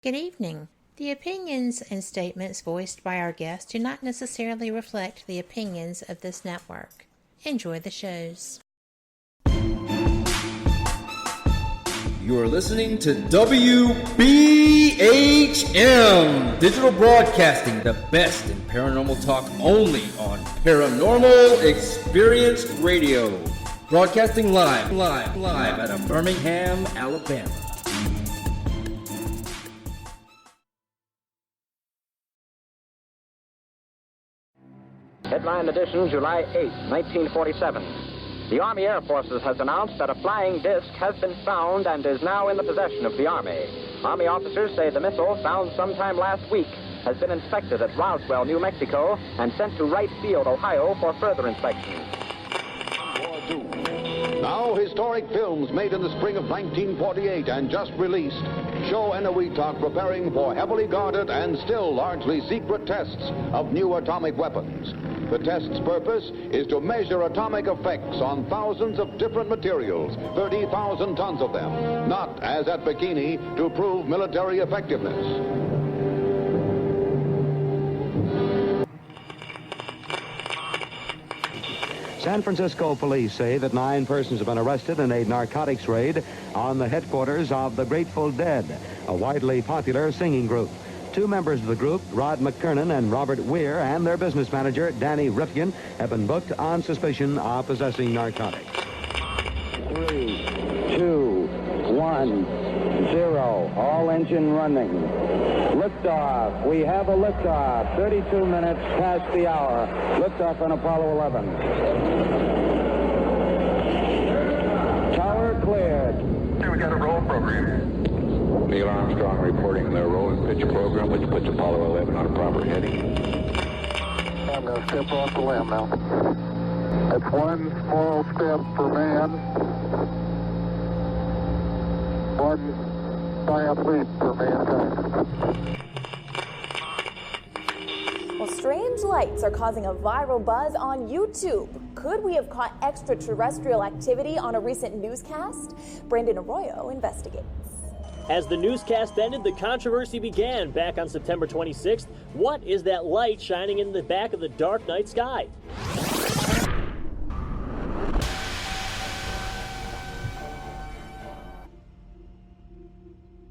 Good evening. The opinions and statements voiced by our guests do not necessarily reflect the opinions of this network. Enjoy the shows. You are listening to WBHM Digital Broadcasting, the best in paranormal talk only on Paranormal Experience Radio. Broadcasting live out of Birmingham, Alabama. Headline edition, July 8, 1947. The Army Air Forces has announced that a flying disc has been found and is now in the possession of the Army. Army officers say the missile, found sometime last week, has been inspected at Roswell, New Mexico, and sent to Wright Field, Ohio, for further inspection. Now, historic films made in the spring of 1948 and just released show Eniwetok preparing for heavily guarded and still largely secret tests of new atomic weapons. The test's purpose is to measure atomic effects on thousands of different materials, 30,000 tons of them, not, as at Bikini, to prove military effectiveness. San Francisco police say that 9 persons have been arrested in a narcotics raid on the headquarters of the Grateful Dead, a widely popular singing group. 2 members of the group, Rod McKernan and Robert Weir, and their business manager, Danny Rifkin, have been booked on suspicion of possessing narcotics. 3, 2, 1, 0. All engine running. Liftoff. We have a liftoff. 32 minutes past the hour. Liftoff on Apollo 11. Tower cleared. Okay, we got a roll program. Neil Armstrong reporting the roll and pitch program, which puts Apollo 11 on a proper heading. I'm going to step off the limb now. That's one small step for man, one giant leap for mankind. Well, strange lights are causing a viral buzz on YouTube. Could we have caught extraterrestrial activity on a recent newscast? Brandon Arroyo investigates. As the newscast ended, the controversy began back on September 26th. What is that light shining in the back of the dark night sky?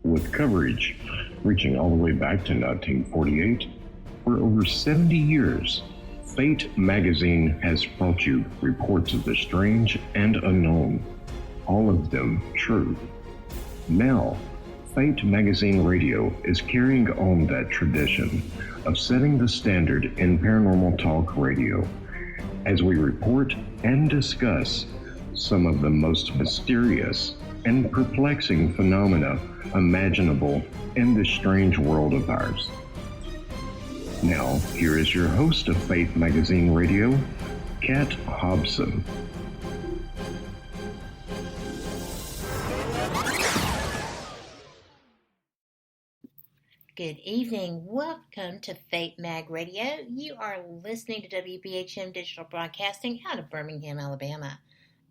With coverage reaching all the way back to 1948, for over 70 years, Fate magazine has brought you reports of the strange and unknown, all of them true. Now, Fate Magazine Radio is carrying on that tradition of setting the standard in paranormal talk radio as we report and discuss some of the most mysterious and perplexing phenomena imaginable in this strange world of ours. Now, here is your host of Fate Magazine Radio, Kat Hobson. Good evening. Welcome to Fate Mag Radio. You are listening to WBHM Digital Broadcasting out of Birmingham, Alabama.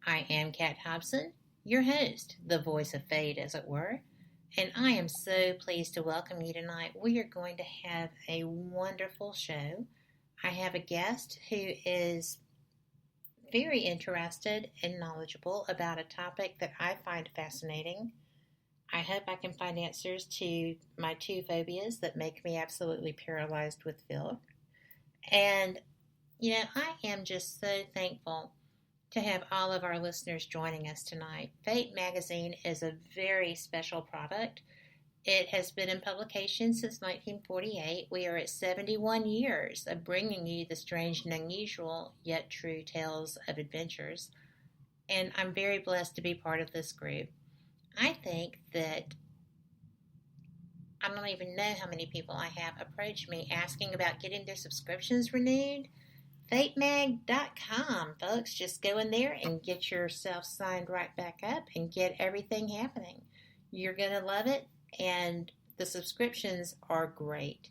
I am Kat Hobson, your host, the voice of fate, as it were, and I am so pleased to welcome you tonight. We are going to have a wonderful show. I have a guest who is very interested and knowledgeable about a topic that I find fascinating. I hope I can find answers to my 2 phobias that make me absolutely paralyzed with fear. And, I am just so thankful to have all of our listeners joining us tonight. Fate Magazine is a very special product. It has been in publication since 1948. We are at 71 years of bringing you the strange and unusual, yet true tales of adventures. And I'm very blessed to be part of this group. I think that I don't even know how many people I have approached me asking about getting their subscriptions renewed. FateMag.com, folks. Just go in there and get yourself signed right back up and get everything happening. You're going to love it, and the subscriptions are great.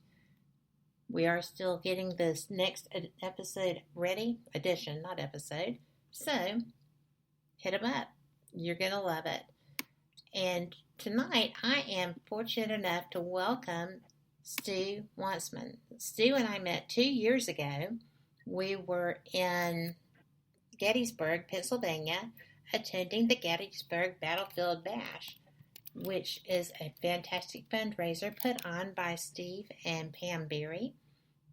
We are still getting this next episode ready. Edition, not episode. So, hit them up. You're going to love it. And tonight I am fortunate enough to welcome Stuart Wantman. Stu and I met 2 years ago. We were in Gettysburg, Pennsylvania, attending the Gettysburg Battlefield Bash, which is a fantastic fundraiser put on by Steve and Pam Berry.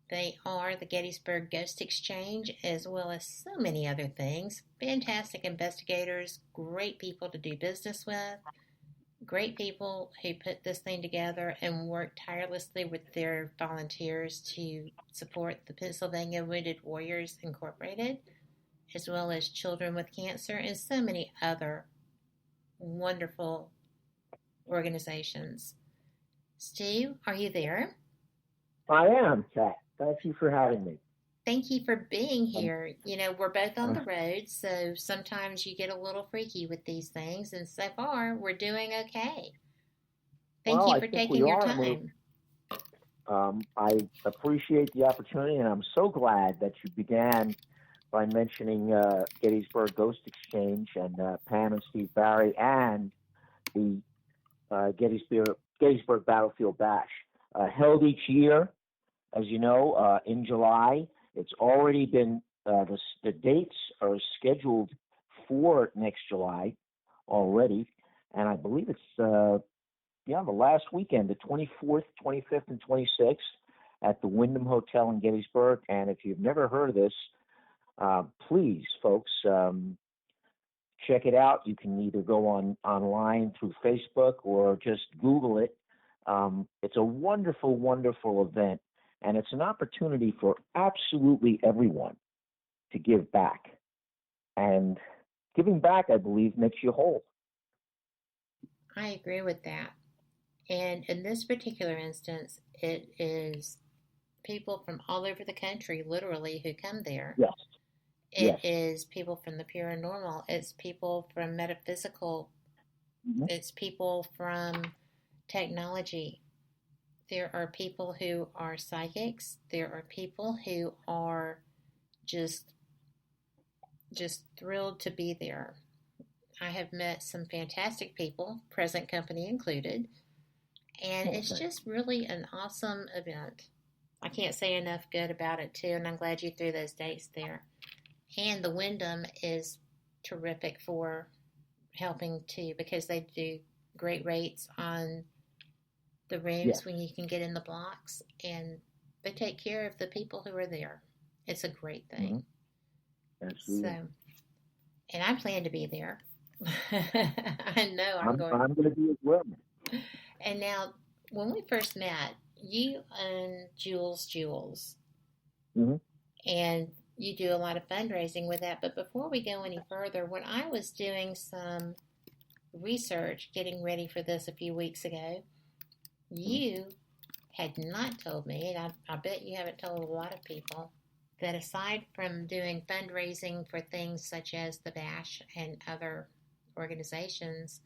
They are the Gettysburg Ghost Exchange, as well as so many other things. Fantastic investigators, great people to do business with, great people who put this thing together and work tirelessly with their volunteers to support the Pennsylvania Wounded Warriors Incorporated, as well as Children with Cancer, and so many other wonderful organizations. Stu, are you there? I am, Kat. Thank you for having me. Thank you for being here. You know, we're both on the road, so sometimes you get a little freaky with these things, and so far, we're doing okay. Thank you for taking your time. I appreciate the opportunity, and I'm so glad that you began by mentioning Gettysburg Ghost Exchange and Pam and Steve Barry and the Gettysburg Battlefield Bash. Held each year, as you know, in July. It's already been, the dates are scheduled for next July already, and I believe it's, the last weekend, the 24th, 25th, and 26th at the Wyndham Hotel in Gettysburg. And if you've never heard of this, please, folks, check it out. You can either go online through Facebook or just Google it. It's a wonderful, wonderful event, and it's an opportunity for absolutely everyone to give back. And giving back, I believe, makes you whole. I agree with that. And in this particular instance, it is people from all over the country, literally, who come there. Yes. It is people from the paranormal. It's people from metaphysical. Mm-hmm. It's people from technology. There are people who are psychics. There are people who are just thrilled to be there. I have met some fantastic people, present company included, and it's just really an awesome event. I can't say enough good about it, too, and I'm glad you threw those dates there. And the Wyndham is terrific for helping, too, because they do great rates on the rooms when you can get in the blocks, and they take care of the people who are there. It's a great thing. Mm-hmm. Absolutely. So, and I plan to be there. I know I'm going. I'm going to be as well. And now, when we first met, you own Jewels, mm-hmm. and you do a lot of fundraising with that. But before we go any further, when I was doing some research, getting ready for this a few weeks ago, you had not told me, and I bet you haven't told a lot of people, that aside from doing fundraising for things such as the Bash and other organizations,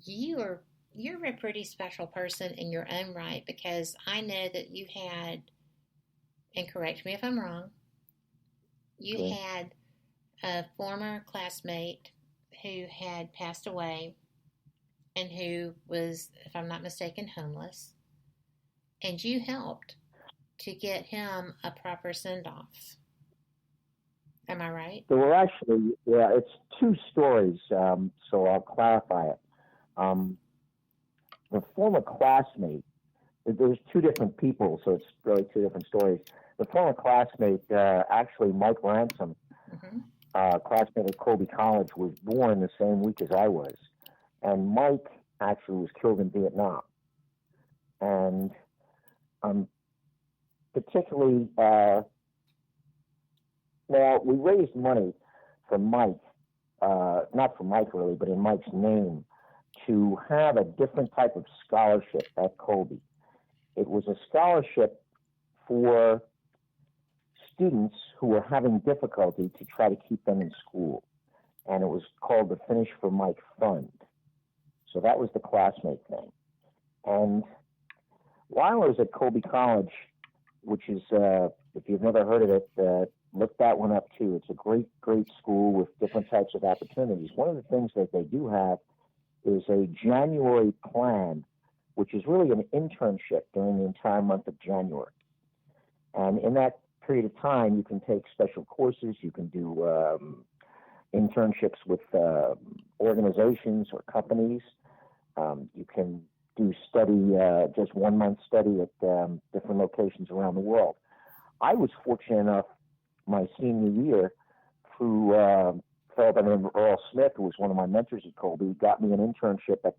you're a pretty special person in your own right, because I know that you had, and correct me if I'm wrong, you had a former classmate who had passed away and who was, if I'm not mistaken, homeless, and you helped to get him a proper send-off. Am I right? There were actually, it's two stories, so I'll clarify it. The former classmate, there's two different people, so it's really two different stories. The former classmate, actually Mike Ransom, classmate at Colby College, was born the same week as I was. And Mike actually was killed in Vietnam. And particularly, we raised money for Mike, not for Mike really, but in Mike's name, to have a different type of scholarship at Colby. It was a scholarship for students who were having difficulty to try to keep them in school. And it was called the Finish for Mike Fund. So that was the classmate thing. And while I was at Colby College, which is, if you've never heard of it, look that one up too. It's a great, great school with different types of opportunities. One of the things that they do have is a January plan, which is really an internship during the entire month of January. And in that period of time, you can take special courses, you can do internships with organizations or companies. You can do study, just 1 month study at different locations around the world. I was fortunate enough my senior year through a fellow by the name of Earl Smith, who was one of my mentors at Colby, got me an internship at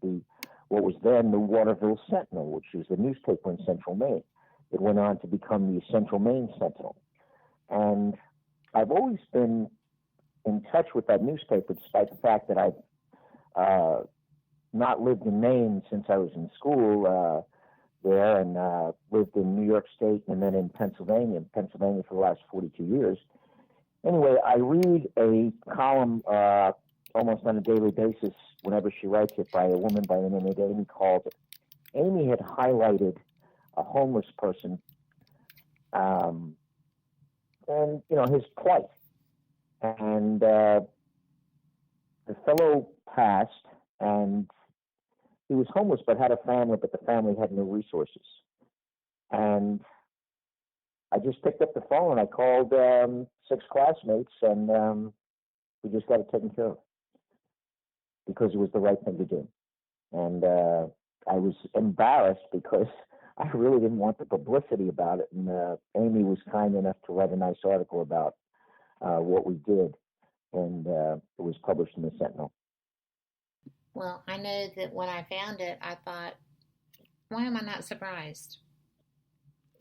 what was then the Waterville Sentinel, which was the newspaper in Central Maine. It went on to become the Central Maine Sentinel. And I've always been in touch with that newspaper, despite the fact that I've not lived in Maine since I was in school there, and lived in New York State and then in Pennsylvania for the last 42 years. Anyway, I read a column almost on a daily basis whenever she writes it by a woman by the name of Amy Calder. Amy had highlighted a homeless person and, his plight. And the fellow passed, and he was homeless but had a family, but the family had no resources. And I just picked up the phone and I called 6 classmates, and we just got it taken care of because it was the right thing to do. And I was embarrassed because I really didn't want the publicity about it. And Amy was kind enough to write a nice article about what we did, and it was published in the Sentinel. Well, I know that when I found it, I thought, why am I not surprised?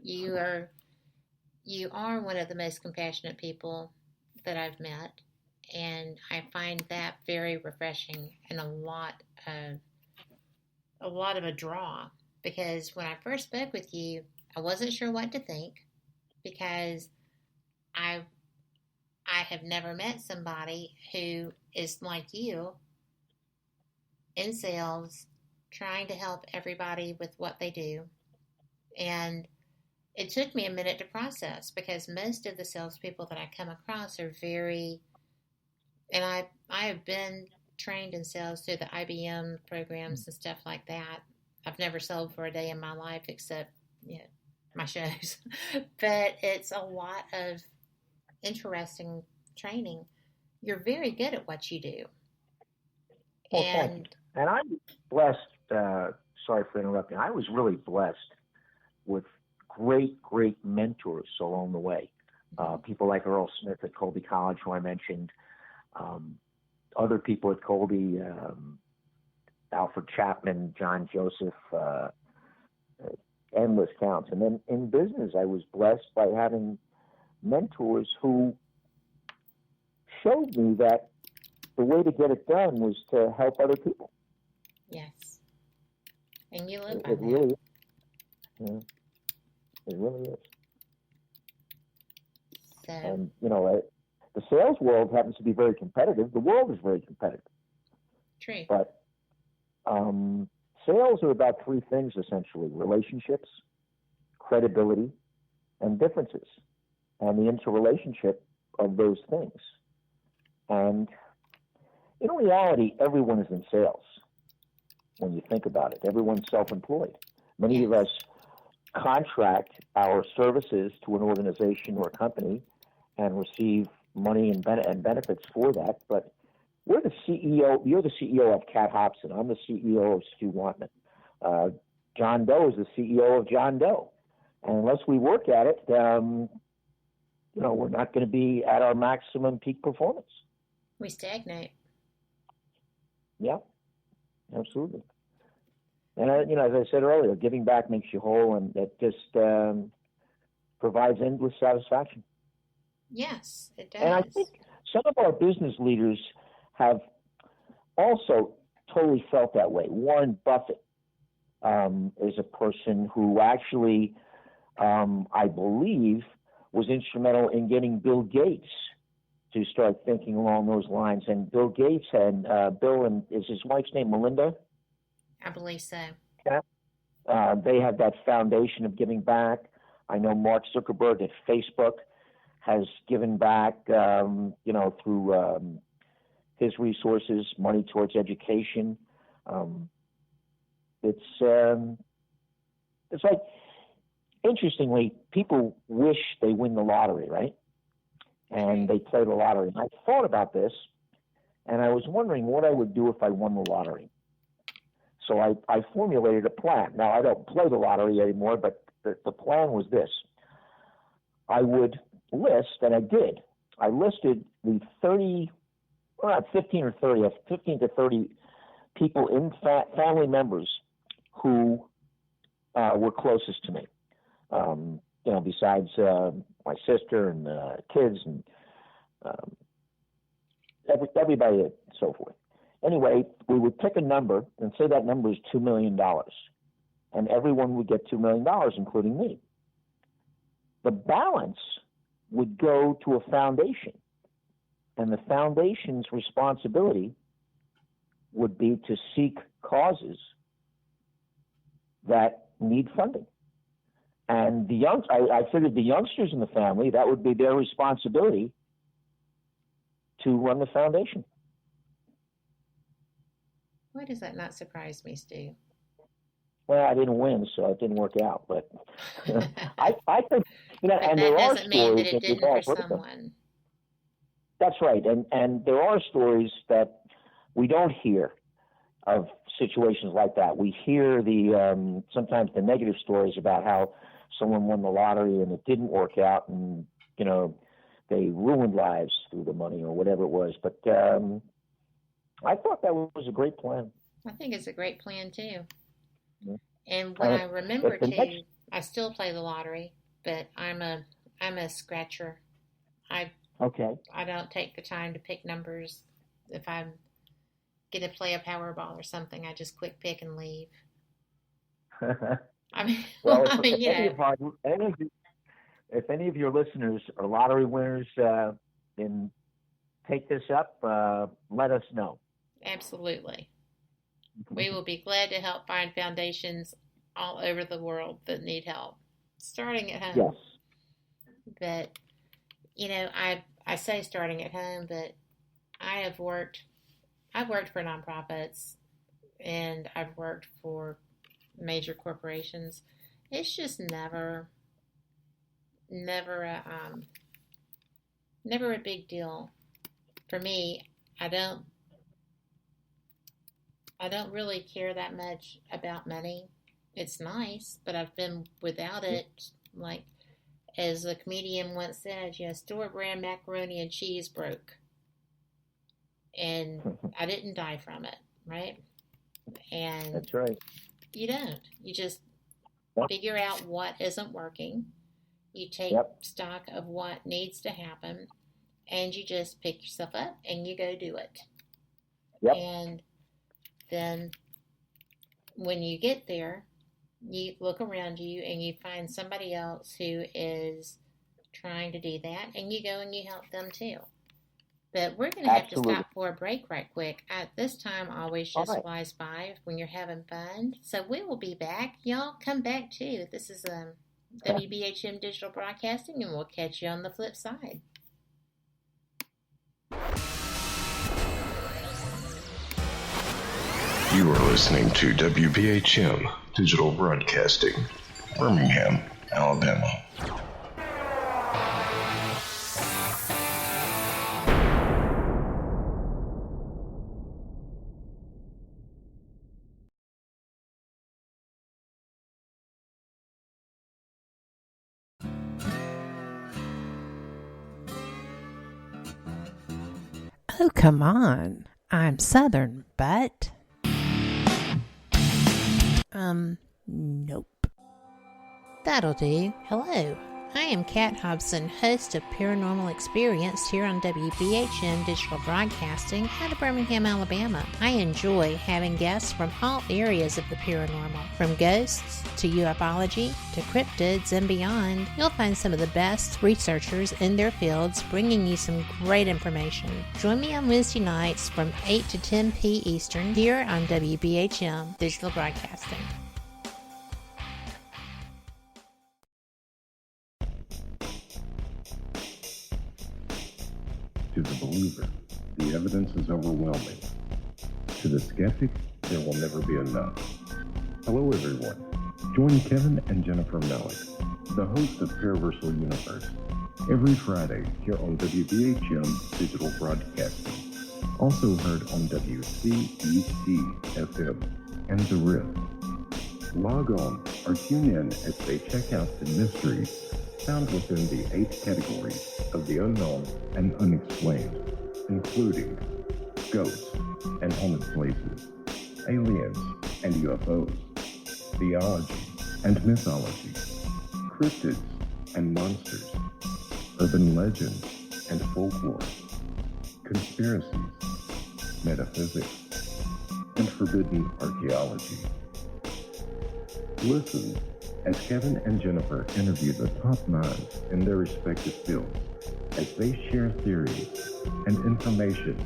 You are one of the most compassionate people that I've met, and I find that very refreshing and a lot of a draw, because when I first spoke with you, I wasn't sure what to think, because I have never met somebody who is like you in sales, trying to help everybody with what they do. And it took me a minute to process, because most of the salespeople that I come across are very, and I have been trained in sales through the IBM programs and stuff like that. I've never sold for a day in my life except my shows. But it's a lot of interesting training. You're very good at what you do. Well, and I was blessed, sorry for interrupting, I was really blessed with great mentors along the way. People like Earl Smith at Colby College, who I mentioned, other people at Colby, Alfred Chapman, John Joseph, endless counts. And then in business, I was blessed by having mentors who showed me that the way to get it done was to help other people. Yes. And you live by that. Really is. Yeah. It really is. So. And, the sales world happens to be very competitive. The world is very competitive. True. But sales are about 3 things, essentially: relationships, credibility, and differences, and the interrelationship of those things. And in reality, everyone is in sales when you think about it. Everyone's self-employed. Many of us contract our services to an organization or a company and receive money and benefits for that. But we're the CEO. You're the CEO of Cat Hobson. I'm the CEO of Stuart Wantman. John Doe is the CEO of John Doe. And unless we work at it, we're not going to be at our maximum peak performance. We stagnate. Yeah, absolutely. And, as I said earlier, giving back makes you whole, and that just provides endless satisfaction. Yes, it does. And I think some of our business leaders have also totally felt that way. Warren Buffett is a person who actually, I believe, was instrumental in getting Bill Gates to start thinking along those lines. And Bill Gates and is his wife's name Melinda? I believe so. Yeah. They have that foundation of giving back. I know Mark Zuckerberg at Facebook has given back, through his resources, money towards education. It's like, interestingly, people wish they win the lottery, right? And they play the lottery. And I thought about this, and I was wondering what I would do if I won the lottery. So I formulated a plan. Now, I don't play the lottery anymore, but the plan was this. I would list, and I did. I listed the 15 to 30 people in family members who were closest to me. Besides my sister and kids and everybody and so forth. Anyway, we would pick a number and say that number is $2 million. And everyone would get $2 million, including me. The balance would go to a foundation. And the foundation's responsibility would be to seek causes that need funding. And I figured the youngsters in the family, that would be their responsibility to run the foundation. Why does that not surprise me, Stu? Well, I didn't win, so it didn't work out. But I think, but and that there are doesn't mean that stories it didn't for someone. That's right, and there are stories that we don't hear of situations like that. We hear the sometimes the negative stories about how someone won the lottery and it didn't work out, and they ruined lives through the money or whatever it was. But I thought that was a great plan. I think it's a great plan too. Yeah. And when I remember to, I still play the lottery, but I'm a scratcher. I don't take the time to pick numbers. If I'm going to play a Powerball or something, I just quick pick and leave. If any of your listeners are lottery winners, then take this up. Let us know. Absolutely. We will be glad to help find foundations all over the world that need help, starting at home. Yes. But, I say starting at home, but I've worked for nonprofits and I've worked for major corporations. It's just never a big deal for me. I don't really care that much about money. It's nice, but I've been without it. Like, as a comedian once said, store brand macaroni and cheese broke. And I didn't die from it, right? And that's right. You don't. You just figure out what isn't working. You take stock of what needs to happen, and you just pick yourself up and you go do it. Yep. And then when you get there, you look around you and you find somebody else who is trying to do that, and you go and you help them too. But we're going to have to stop for a break right quick. This time always just flies by when you're having fun. So we will be back. Y'all come back too. This is WBHM Digital Broadcasting, and we'll catch you on the flip side. You are listening to WBHM Digital Broadcasting, Birmingham, Alabama. Oh, come on. I'm Southern, but... Nope. That'll do. Hello. I am Kat Hobson, host of Paranormal Experience here on WBHM Digital Broadcasting out of Birmingham, Alabama. I enjoy having guests from all areas of the paranormal, from ghosts to ufology to cryptids and beyond. You'll find some of the best researchers in their fields bringing you some great information. Join me on Wednesday nights from 8 to 10 p. Eastern here on WBHM Digital Broadcasting. To the believer, the evidence is overwhelming. To the skeptic, there will never be enough. Hello, everyone. Join Kevin and Jennifer Malik, the host of Paraversal Universe, every Friday here on WBHM Digital Broadcasting, also heard on WCET-FM and The Rift. Log on or tune in as they check out the mysteries found within the 8 categories of the unknown and unexplained, including ghosts and haunted places, aliens and UFOs, theology and mythology, cryptids and monsters, urban legends and folklore, conspiracies, metaphysics, and forbidden archaeology. Listen as Kevin and Jennifer interview the top minds in their respective fields as they share theories and information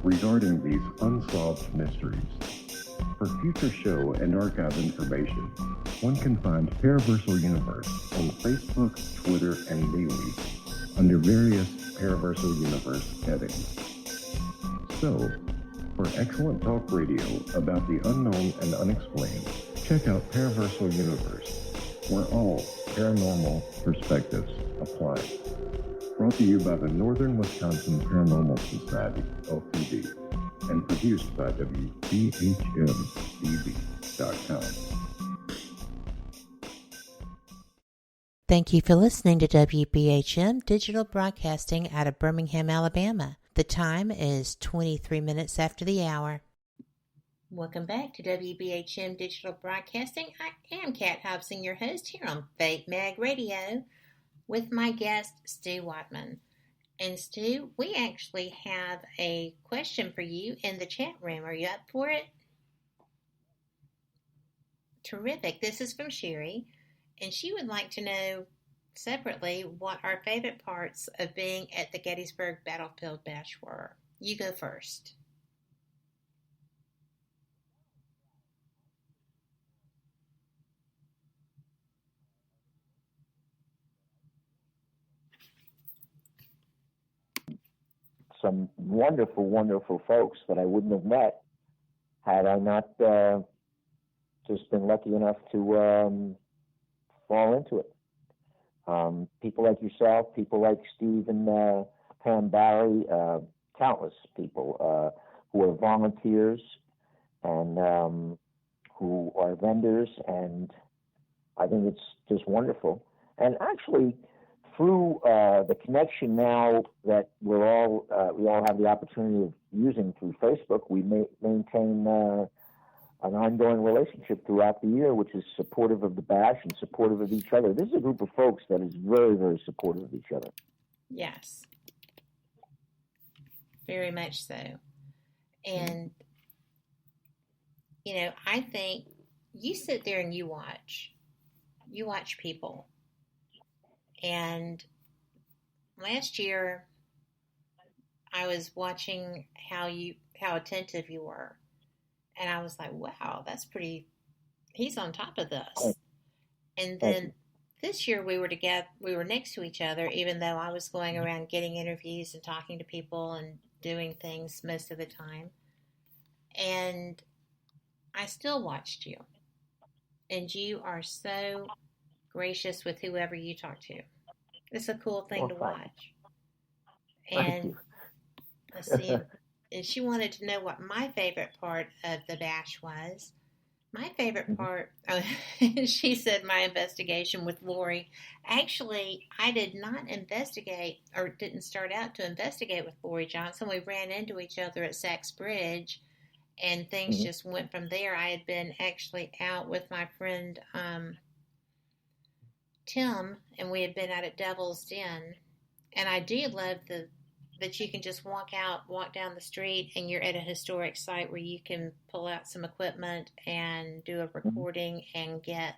regarding these unsolved mysteries. For future show and archive information, one can find Paraversal Universe on Facebook, Twitter, and MeWe under various Paraversal Universe headings. So, for excellent talk radio about the unknown and unexplained, check out Paraversal Universe, where all paranormal perspectives apply. Brought to you by the Northern Wisconsin Paranormal Society, LTD, and produced by WBHM-DB.com. Thank you for listening to WBHM Digital Broadcasting out of Birmingham, Alabama. The time is 23 minutes after the hour. Welcome back to WBHM Digital Broadcasting. I am Kat Hobson, your host here on Fate Mag Radio, with my guest, Stuart Wantman. And Stu, we actually have a question for you in the chat room. Are you up for it? Terrific. This is from Sherry, and she would like to know separately what our favorite parts of being at the Gettysburg Battlefield Bash were. You go first. Some wonderful, wonderful folks that I wouldn't have met had I not just been lucky enough to fall into it. People like yourself, people like Steve and Pam Barry, countless people who are volunteers and who are vendors, and I think it's just wonderful. And actually, through the connection now that we all have the opportunity of using through Facebook, we maintain an ongoing relationship throughout the year, which is supportive of the bash and supportive of each other. This is a group of folks that is very, very supportive of each other. Yes. Very much so. And, you know, I think you sit there and you watch people. And last year I was watching how attentive you were. And I was like, wow, that's pretty, he's on top of this. And then this year we were next to each other, even though I was going around getting interviews and talking to people and doing things most of the time. And I still watched you. And you are so gracious with whoever you talk to. It's a cool thing to watch. And let's see. And she wanted to know what my favorite part of the bash was. My favorite part, she said my investigation with Lori. Actually, I did not investigate, or didn't start out to investigate with Lori Johnson. We ran into each other at Sachs Bridge, and things just went from there. I had been actually out with my friend Tim, and we had been out at Devil's Den. And I do love that you can just walk down the street, and you're at a historic site where you can pull out some equipment and do a recording and get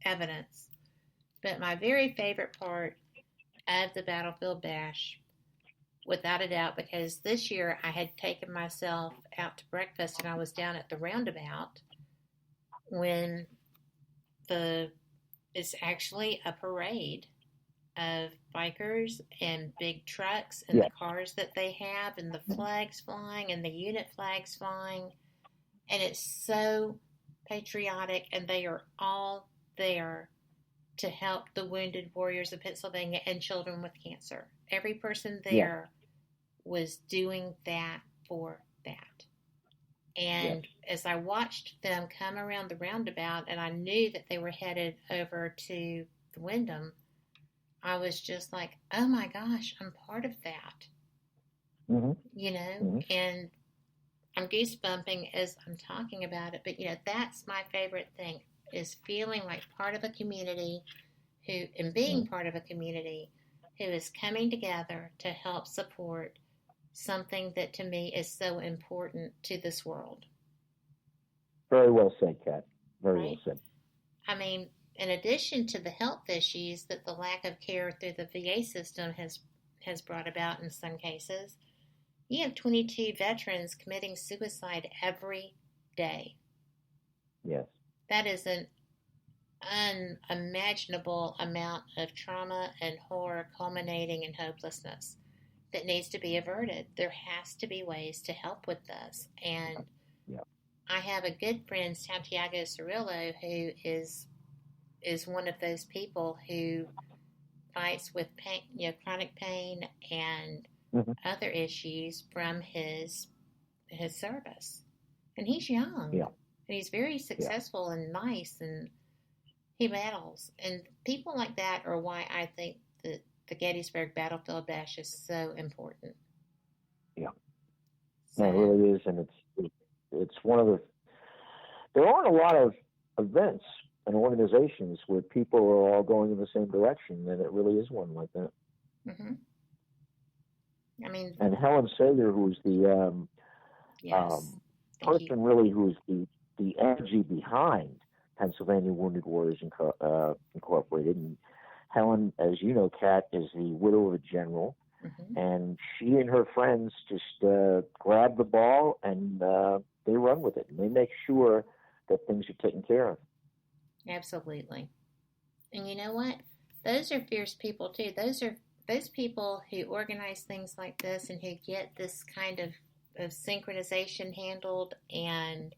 evidence. But my very favorite part of the Battlefield Bash, without a doubt, because this year I had taken myself out to breakfast and I was down at the roundabout when it's actually a parade of bikers and big trucks and the cars that they have and the flags flying and the unit flags flying. And it's so patriotic, and they are all there to help the wounded warriors of Pennsylvania and children with cancer. Every person there was doing that for that. And as I watched them come around the roundabout, and I knew that they were headed over to the Wyndham, I was just like, oh my gosh, I'm part of that. You know, and I'm goosebumping as I'm talking about it, but you know, that's my favorite thing, is feeling like part of a community and being part of a community who is coming together to help support something that to me is so important to this world. Very well said, Kat. Very Right? well said. I mean, in addition to the health issues that the lack of care through the VA system has brought about in some cases, you have 22 veterans committing suicide every day. Yes. That is an unimaginable amount of trauma and horror culminating in hopelessness that needs to be averted. There has to be ways to help with this. And I have a good friend, Santiago Cirillo, who is one of those people who fights with pain, you know, chronic pain and other issues from his service. And he's young. And he's very successful and nice, and he battles. And people like that are why I think that the Gettysburg Battlefield Bash is so important. No, it really is, and it's one of the. There aren't a lot of events and organizations where people are all going in the same direction, and it really is one like that. I mean, and Helen Sager, who's the person really who's the energy behind Pennsylvania Wounded Warriors Incorporated. And Helen, as you know, Kat, is the widow of a general, and she and her friends just grab the ball and they run with it, and they make sure that things are taken care of. Absolutely. And you know what? Those are fierce people too. Those people who organize things like this and who get this kind of synchronization handled and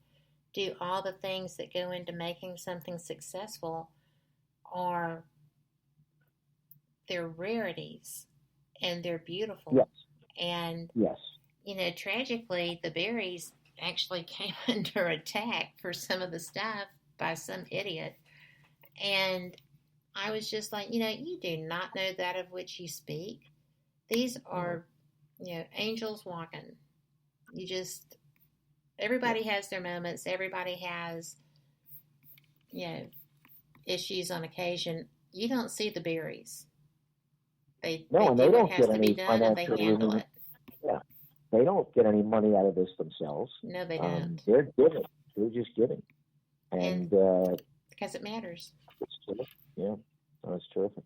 do all the things that go into making something successful they're rarities, and they're beautiful. Yes. And, you know, tragically, the Berries actually came under attack for some of the stuff by some idiot. And I was just like, you know, you do not know that of which you speak. These are, you know, angels walking. Everybody has their moments. Everybody has, you know, issues on occasion. You don't see the Berries. They do what has to be done, and they handle it. Yeah. They don't get any money out of this themselves. No, they don't. They're giving. They're just giving. And because it matters. It's terrific. Yeah. Oh, it's terrific.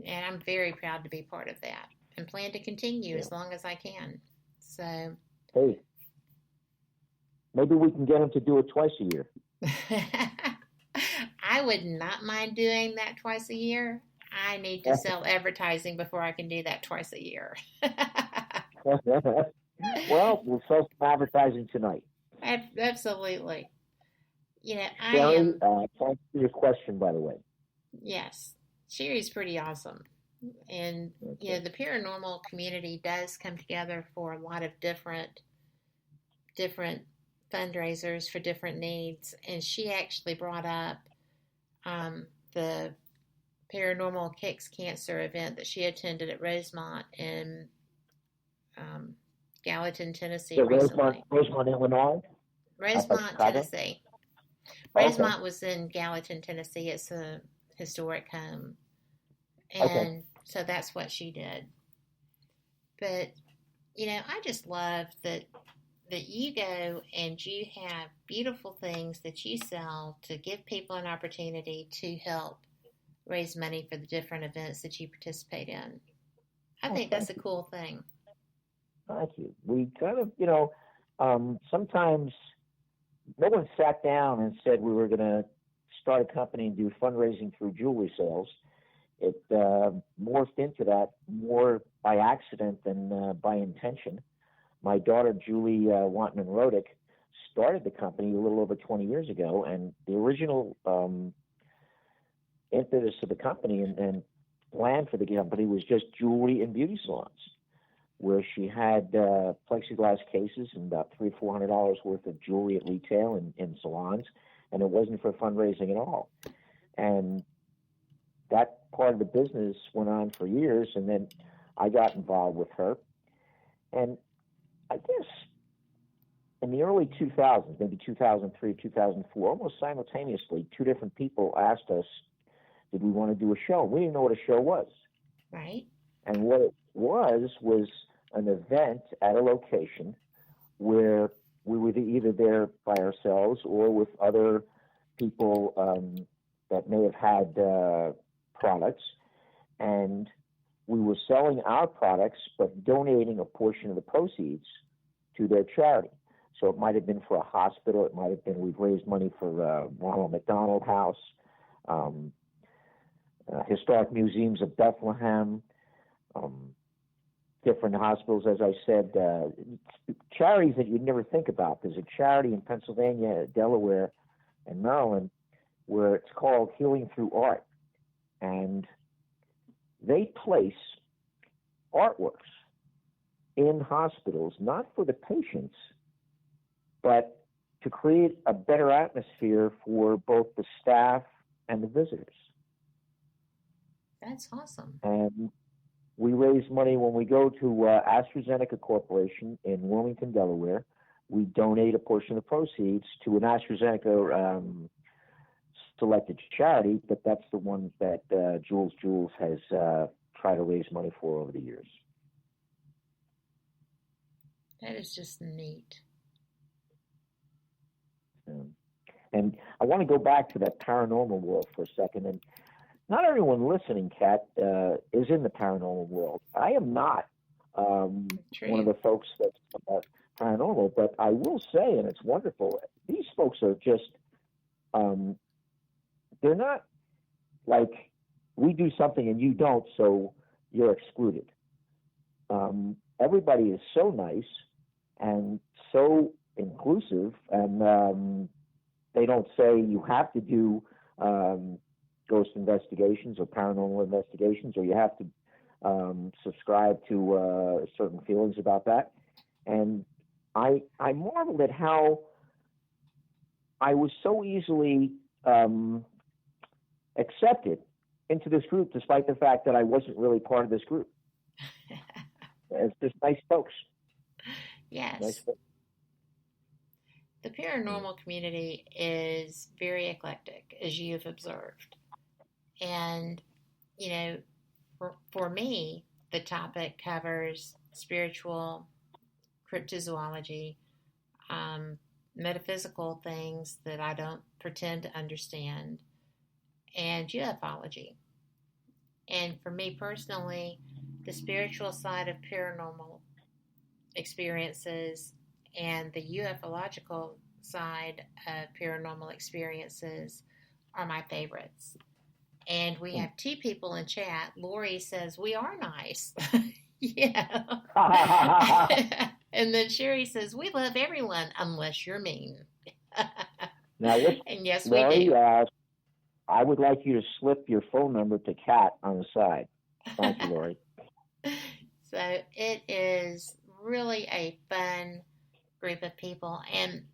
And I'm very proud to be part of that and plan to continue as long as I can. So. Hey, maybe we can get them to do it twice a year. I would not mind doing that twice a year. I need to sell advertising before I can do that twice a year. Well, we'll sell some advertising tonight. Absolutely. You know, Sherry, thanks for your question, by the way. Yes. Sherry's pretty awesome. And, you know, the paranormal community does come together for a lot of different fundraisers for different needs. And she actually brought up the Paranormal Kicks Cancer event that she attended at Rosemont in Gallatin, Tennessee recently. Rosemont, Illinois? Rosemont, Tennessee. Rosemont was in Gallatin, Tennessee. It's a historic home. And so that's what she did. But, you know, I just love that you go and you have beautiful things that you sell to give people an opportunity to help raise money for the different events that you participate in. I think that's a cool thing. Thank you. We kind of, you know, sometimes no one sat down and said we were going to start a company and do fundraising through jewelry sales. It morphed into that more by accident than by intention. My daughter, Julie Wantman Rodick, started the company a little over 20 years ago, and the original impetus of the company and plan for the company was just jewelry and beauty salons, where she had plexiglass cases and about $300-400 worth of jewelry at retail in salons, and it wasn't for fundraising at all. And that part of the business went on for years, and then I got involved with her. And I guess in the early 2000s, maybe 2003, 2004, almost simultaneously, two different people asked us, did we want to do a show? We didn't know what a show was. Right. And what it was an event at a location where we were either there by ourselves or with other people that may have had products, and we were selling our products but donating a portion of the proceeds to their charity. So it might have been for a hospital, it might have been we've raised money for Ronald McDonald House, Historic Museums of Bethlehem, different hospitals, as I said, charities that you'd never think about. There's a charity in Pennsylvania, Delaware, and Maryland where it's called Healing Through Art. And they place artworks in hospitals, not for the patients, but to create a better atmosphere for both the staff and the visitors. That's awesome. And we raise money when we go to AstraZeneca Corporation in Wilmington, Delaware. We donate a portion of the proceeds to an AstraZeneca selected charity, but that's the one that Jules has tried to raise money for over the years. That is just neat. And I want to go back to that paranormal world for a second. And not everyone listening, Kat, is in the paranormal world. I am not one of the folks that's paranormal, but I will say, and it's wonderful, these folks are just, they're not like we do something and you don't, so you're excluded. Everybody is so nice and so inclusive, and they don't say you have to do ghost investigations or paranormal investigations, or you have to subscribe to certain feelings about that. And I marveled at how I was so easily accepted into this group, despite the fact that I wasn't really part of this group. It's just nice folks. Yes. Nice folks. The paranormal community is very eclectic, as you've observed. And, you know, for me, the topic covers spiritual, cryptozoology, metaphysical things that I don't pretend to understand, and ufology. And for me personally, the spiritual side of paranormal experiences and the ufological side of paranormal experiences are my favorites. And we have two people in chat. Lori says, we are nice. Yeah. And then Sherry says, we love everyone unless you're mean. Now, and yes, Lori, we do. I would like you to slip your phone number to Kat on the side. Thank you, Lori. So it is really a fun group of people. And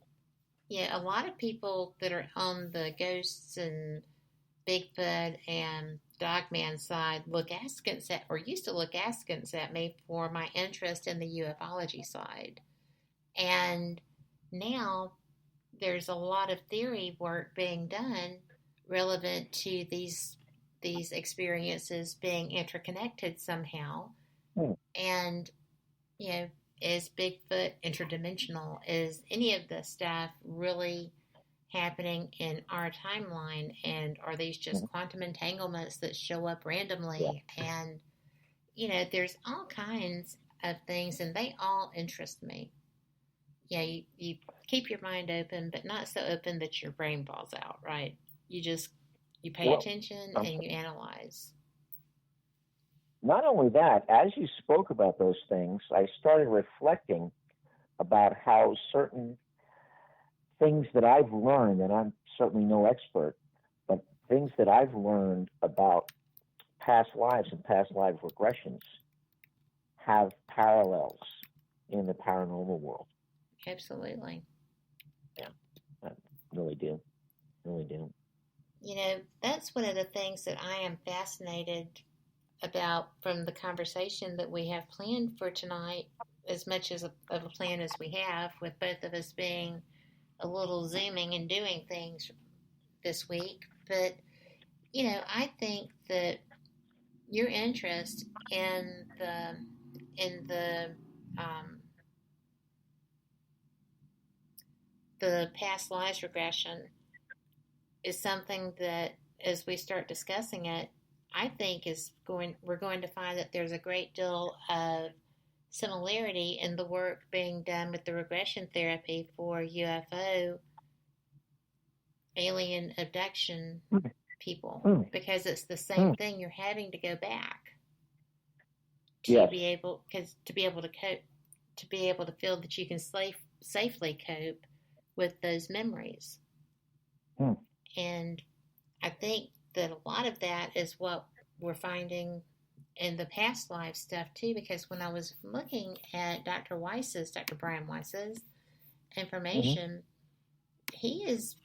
yeah, a lot of people that are on the ghosts and Bigfoot and Dogman side look askance at, or used to look askance at me for my interest in the ufology side. And now there's a lot of theory work being done relevant to these experiences being interconnected somehow. And, you know, is Bigfoot interdimensional? Is any of the stuff really happening in our timeline? And are these just quantum entanglements that show up randomly? And, you know, there's all kinds of things, and they all interest me. Yeah, you keep your mind open, but not so open that your brain falls out, right? You pay attention and you analyze. Not only that, as you spoke about those things, I started reflecting about how certain things that I've learned, and I'm certainly no expert, but things that I've learned about past lives and past life regressions have parallels in the paranormal world. Absolutely. Yeah, I really do. Really do. That's one of the things that I am fascinated about from the conversation that we have planned for tonight, as much of a plan as we have, with both of us being a little zooming and doing things this week. But, I think that your interest in the past lives regression is something that, as we start discussing it, I think we're going to find that there's a great deal of similarity in the work being done with the regression therapy for UFO alien abduction people, because it's the same thing. You're having to go back to be able to cope, to be able to feel that you can safely cope with those memories. And I think that a lot of that is what we're finding in the past life stuff too, because when I was looking at Dr. Brian Weiss's information, he is,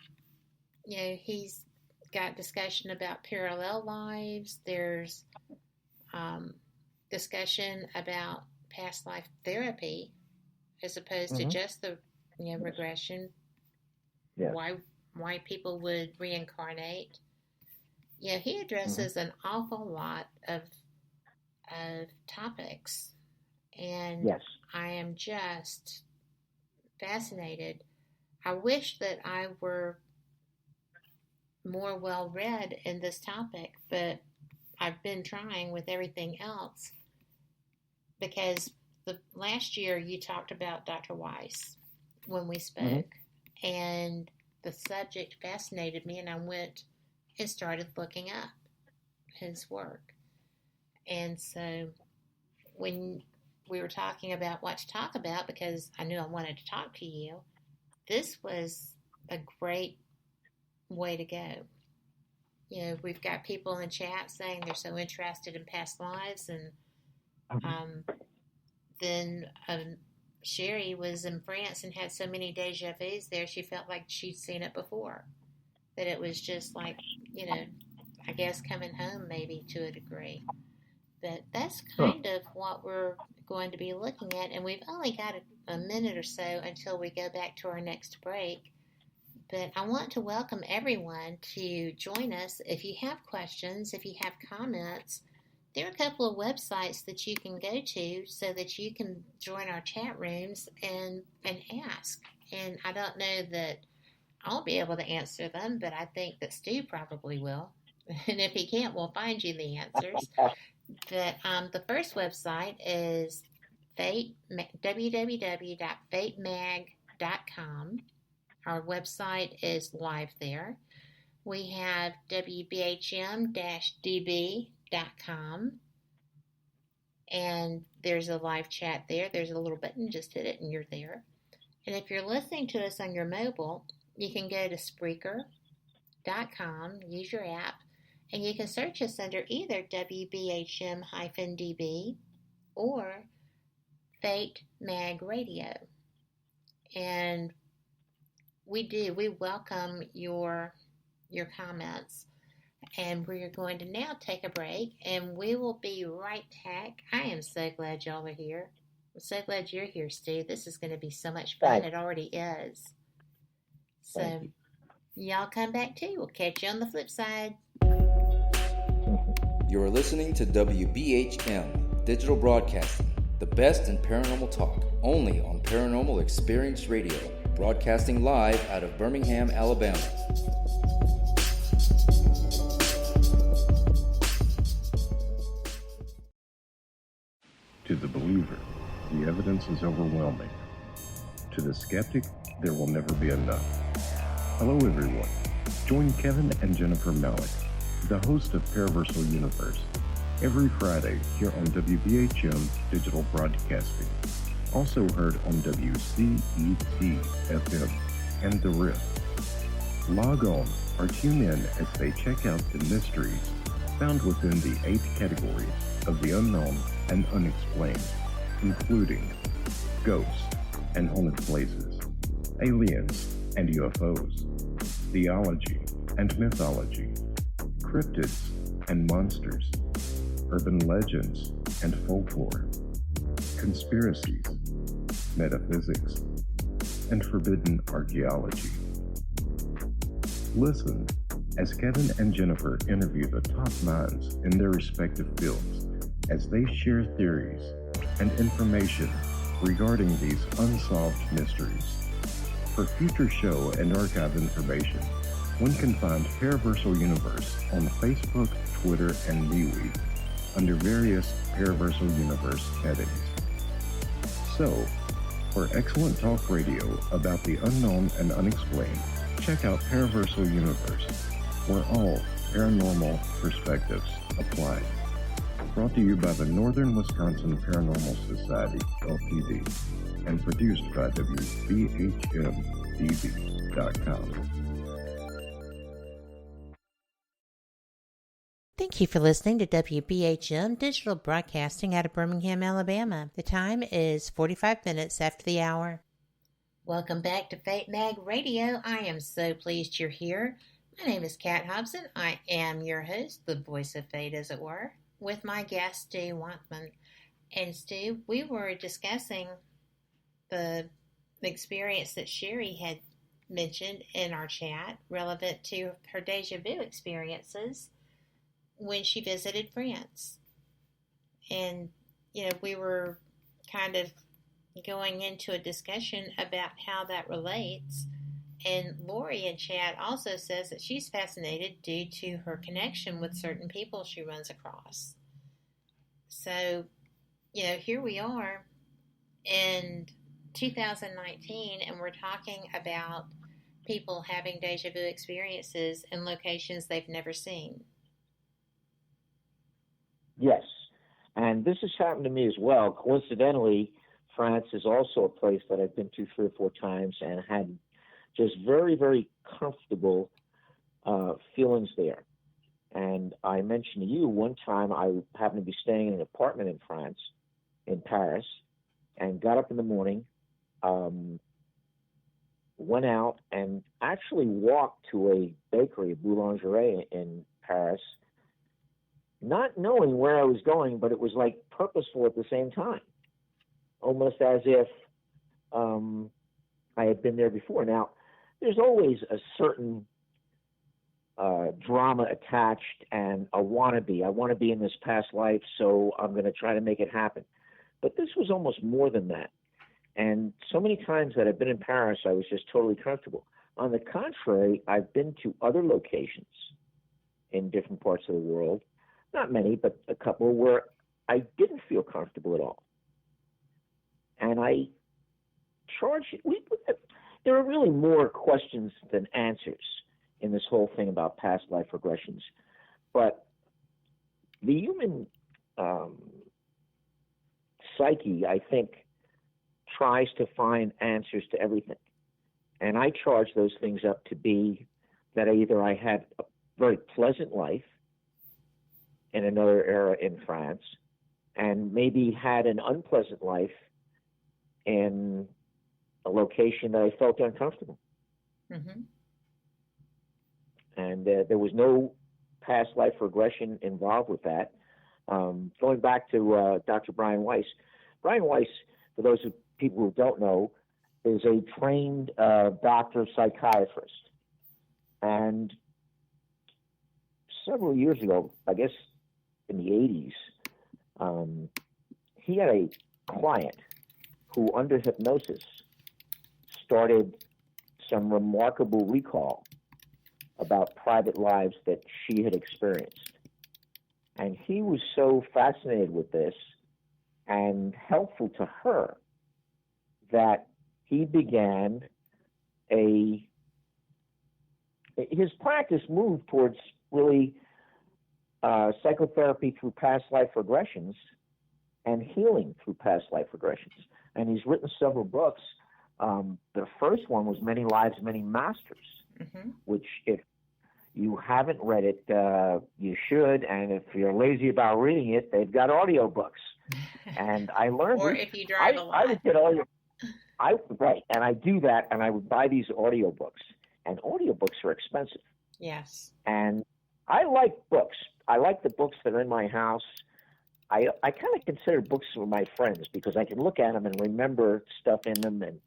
he's got discussion about parallel lives. There's discussion about past life therapy as opposed to just the regression. Why people would reincarnate. He addresses an awful lot of topics, and I am just fascinated. I wish that I were more well-read in this topic, but I've been trying with everything else, because the last year you talked about Dr. Weiss when we spoke, and the subject fascinated me, and I went and started looking up his work. And so when we were talking about what to talk about, because I knew I wanted to talk to you, this was a great way to go. We've got people in chat saying they're so interested in past lives, and then Sherry was in France and had so many deja vus there, she felt like she'd seen it before. That it was just like, I guess coming home maybe to a degree. But that's kind of what we're going to be looking at, and we've only got a minute or so until we go back to our next break. But I want to welcome everyone to join us. If you have questions, if you have comments, there are a couple of websites that you can go to so that you can join our chat rooms and ask. And I don't know that I'll be able to answer them, but I think that Stu probably will. And if he can't, we'll find you the answers. But the first website is www.fatemag.com. Our website is live there. We have WBHM-DB.com. And there's a live chat there. There's a little button, just hit it and you're there. And if you're listening to us on your mobile, you can go to Spreaker.com, use your app, and you can search us under either WBHM-DB or Fate Mag Radio. And we welcome your comments. And we're going to now take a break, and we will be right back. I am so glad y'all are here. I'm so glad you're here, Stu. This is going to be so much fun. It already is. So y'all come back too. We'll catch you on the flip side. You're listening to WBHM Digital Broadcasting, the best in paranormal talk, only on Paranormal Experience Radio, broadcasting live out of Birmingham, Alabama. To the believer, the evidence is overwhelming. To the skeptic, there will never be enough. Hello everyone. Join Kevin and Jennifer Malik, the host of Paraversal Universe, every Friday here on WBHM Digital Broadcasting. Also heard on WCET FM. and the Rift. Log on or tune in as they check out the mysteries found within the 8 categories of the unknown and unexplained, including ghosts and haunted places, aliens and UFOs, theology and mythology, cryptids and monsters, urban legends and folklore, conspiracies, metaphysics, and forbidden archaeology. Listen as Kevin and Jennifer interview the top minds in their respective fields as they share theories and information regarding these unsolved mysteries. For future show and archive information, one can find Paraversal Universe on Facebook, Twitter, and MeWe under various Paraversal Universe headings. So, for excellent talk radio about the unknown and unexplained, check out Paraversal Universe, where all paranormal perspectives apply. Brought to you by the Northern Wisconsin Paranormal Society, LTD, and produced by WBHM-DB.com. Thank you for listening to WBHM Digital Broadcasting out of Birmingham, Alabama. The time is 45 minutes after the hour. Welcome back to Fate Mag Radio. I am so pleased you're here. My name is Kat Hobson. I am your host, the voice of fate, as it were, with my guest, Stuart Wantman. And Stu, we were discussing the experience that Sherry had mentioned in our chat relevant to her deja vu experiences when she visited France. And, we were kind of going into a discussion about how that relates. And Lori in chat also says that she's fascinated due to her connection with certain people she runs across. So, here we are in 2019, and we're talking about people having deja vu experiences in locations they've never seen. Yes, and this has happened to me as well. Coincidentally, France is also a place that I've been to 3 or 4 times and had just very, very comfortable feelings there. And I mentioned to you one time I happened to be staying in an apartment in France, in Paris, and got up in the morning, went out, and actually walked to a bakery, a boulangerie in Paris, not knowing where I was going, but it was like purposeful at the same time, almost as if I had been there before. Now, there's always a certain drama attached and a wannabe. I want to be in this past life, so I'm going to try to make it happen. But this was almost more than that. And so many times that I've been in Paris, I was just totally comfortable. On the contrary, I've been to other locations in different parts of the world, not many, but a couple, where I didn't feel comfortable at all. And I charged it. There are really more questions than answers in this whole thing about past life regressions. But the human psyche, I think, tries to find answers to everything. And I charge those things up to be that either I had a very pleasant life in another era in France, and maybe had an unpleasant life in a location that I felt uncomfortable. Mm-hmm. And there was no past life regression involved with that. Going back to Dr. Brian Weiss. Brian Weiss, for those people who don't know, is a trained doctor psychiatrist. And several years ago, I guess in the 80s, he had a client who, under hypnosis, started some remarkable recall about private lives that she had experienced. And he was so fascinated with this and helpful to her that he began his practice moved towards really psychotherapy through past life regressions and healing through past life regressions. And he's written several books. The first one was Many Lives, Many Masters, which if you haven't read it, you should. And if you're lazy about reading it, they've got audiobooks. And I learned or if you drive a lot. I would get right, and I do that, and I would buy these audiobooks. And audiobooks are expensive. Yes. And I like books. I like the books that are in my house. I kind of consider books for my friends because I can look at them and remember stuff in them, and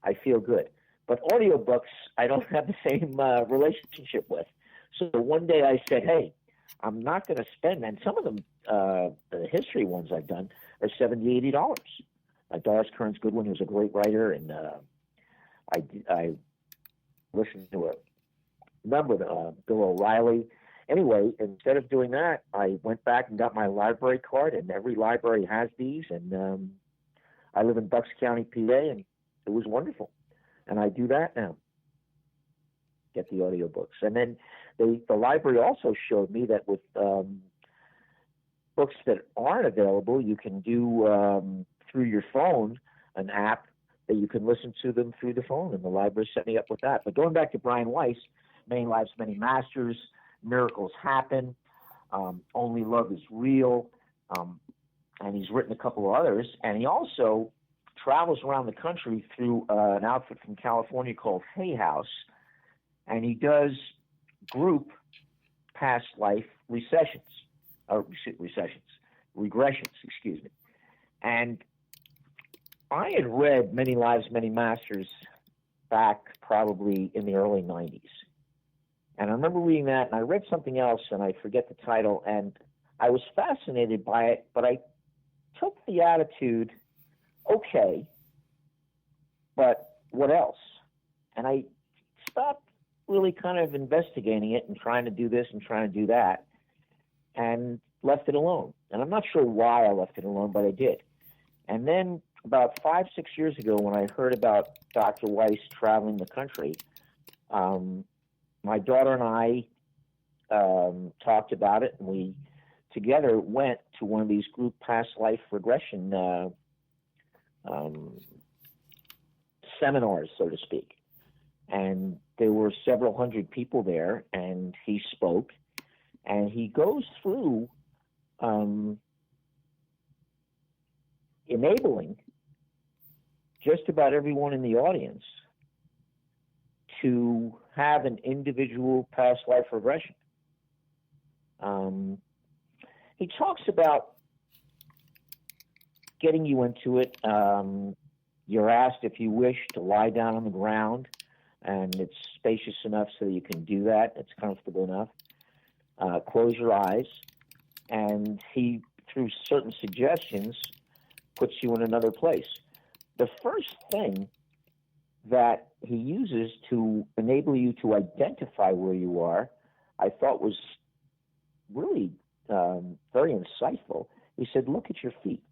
I feel good. But audiobooks, I don't have the same relationship with. So one day I said, hey, I'm not going to spend, and some of them, the history ones I've done, are $70, $80. Doris Kearns Goodwin, who's a great writer, and I listened to a number of Bill O'Reilly. Anyway, instead of doing that, I went back and got my library card, and every library has these, and I live in Bucks County, PA, and it was wonderful. And I do that now, get the audiobooks. And then the library also showed me that with books that aren't available, you can do through your phone an app that you can listen to them through the phone, and the library set me up with that. But going back to Brian Weiss, Many Lives, Many Masters, Miracles Happen, Only Love is Real, and he's written a couple of others. And he also travels around the country through an outfit from California called Hay House, and he does group past life regressions, excuse me. And I had read Many Lives, Many Masters back probably in the early 90s. And I remember reading that, and I read something else, and I forget the title, and I was fascinated by it, but I took the attitude, okay, but what else? And I stopped really kind of investigating it and trying to do this and trying to do that, and left it alone. And I'm not sure why I left it alone, but I did. And then about 5-6 years ago, when I heard about Dr. Weiss traveling the country, my daughter and I talked about it, and we together went to one of these group past life regression seminars, so to speak. And there were several hundred people there, and he spoke, and he goes through enabling just about everyone in the audience to have an individual past life regression. He talks about getting you into it. You're asked, if you wish, to lie down on the ground, and it's spacious enough so that you can do that. It's comfortable enough. Close your eyes, and he, through certain suggestions, puts you in another place. The first thing that he uses to enable you to identify where you are, I thought was really very insightful. He said, look at your feet.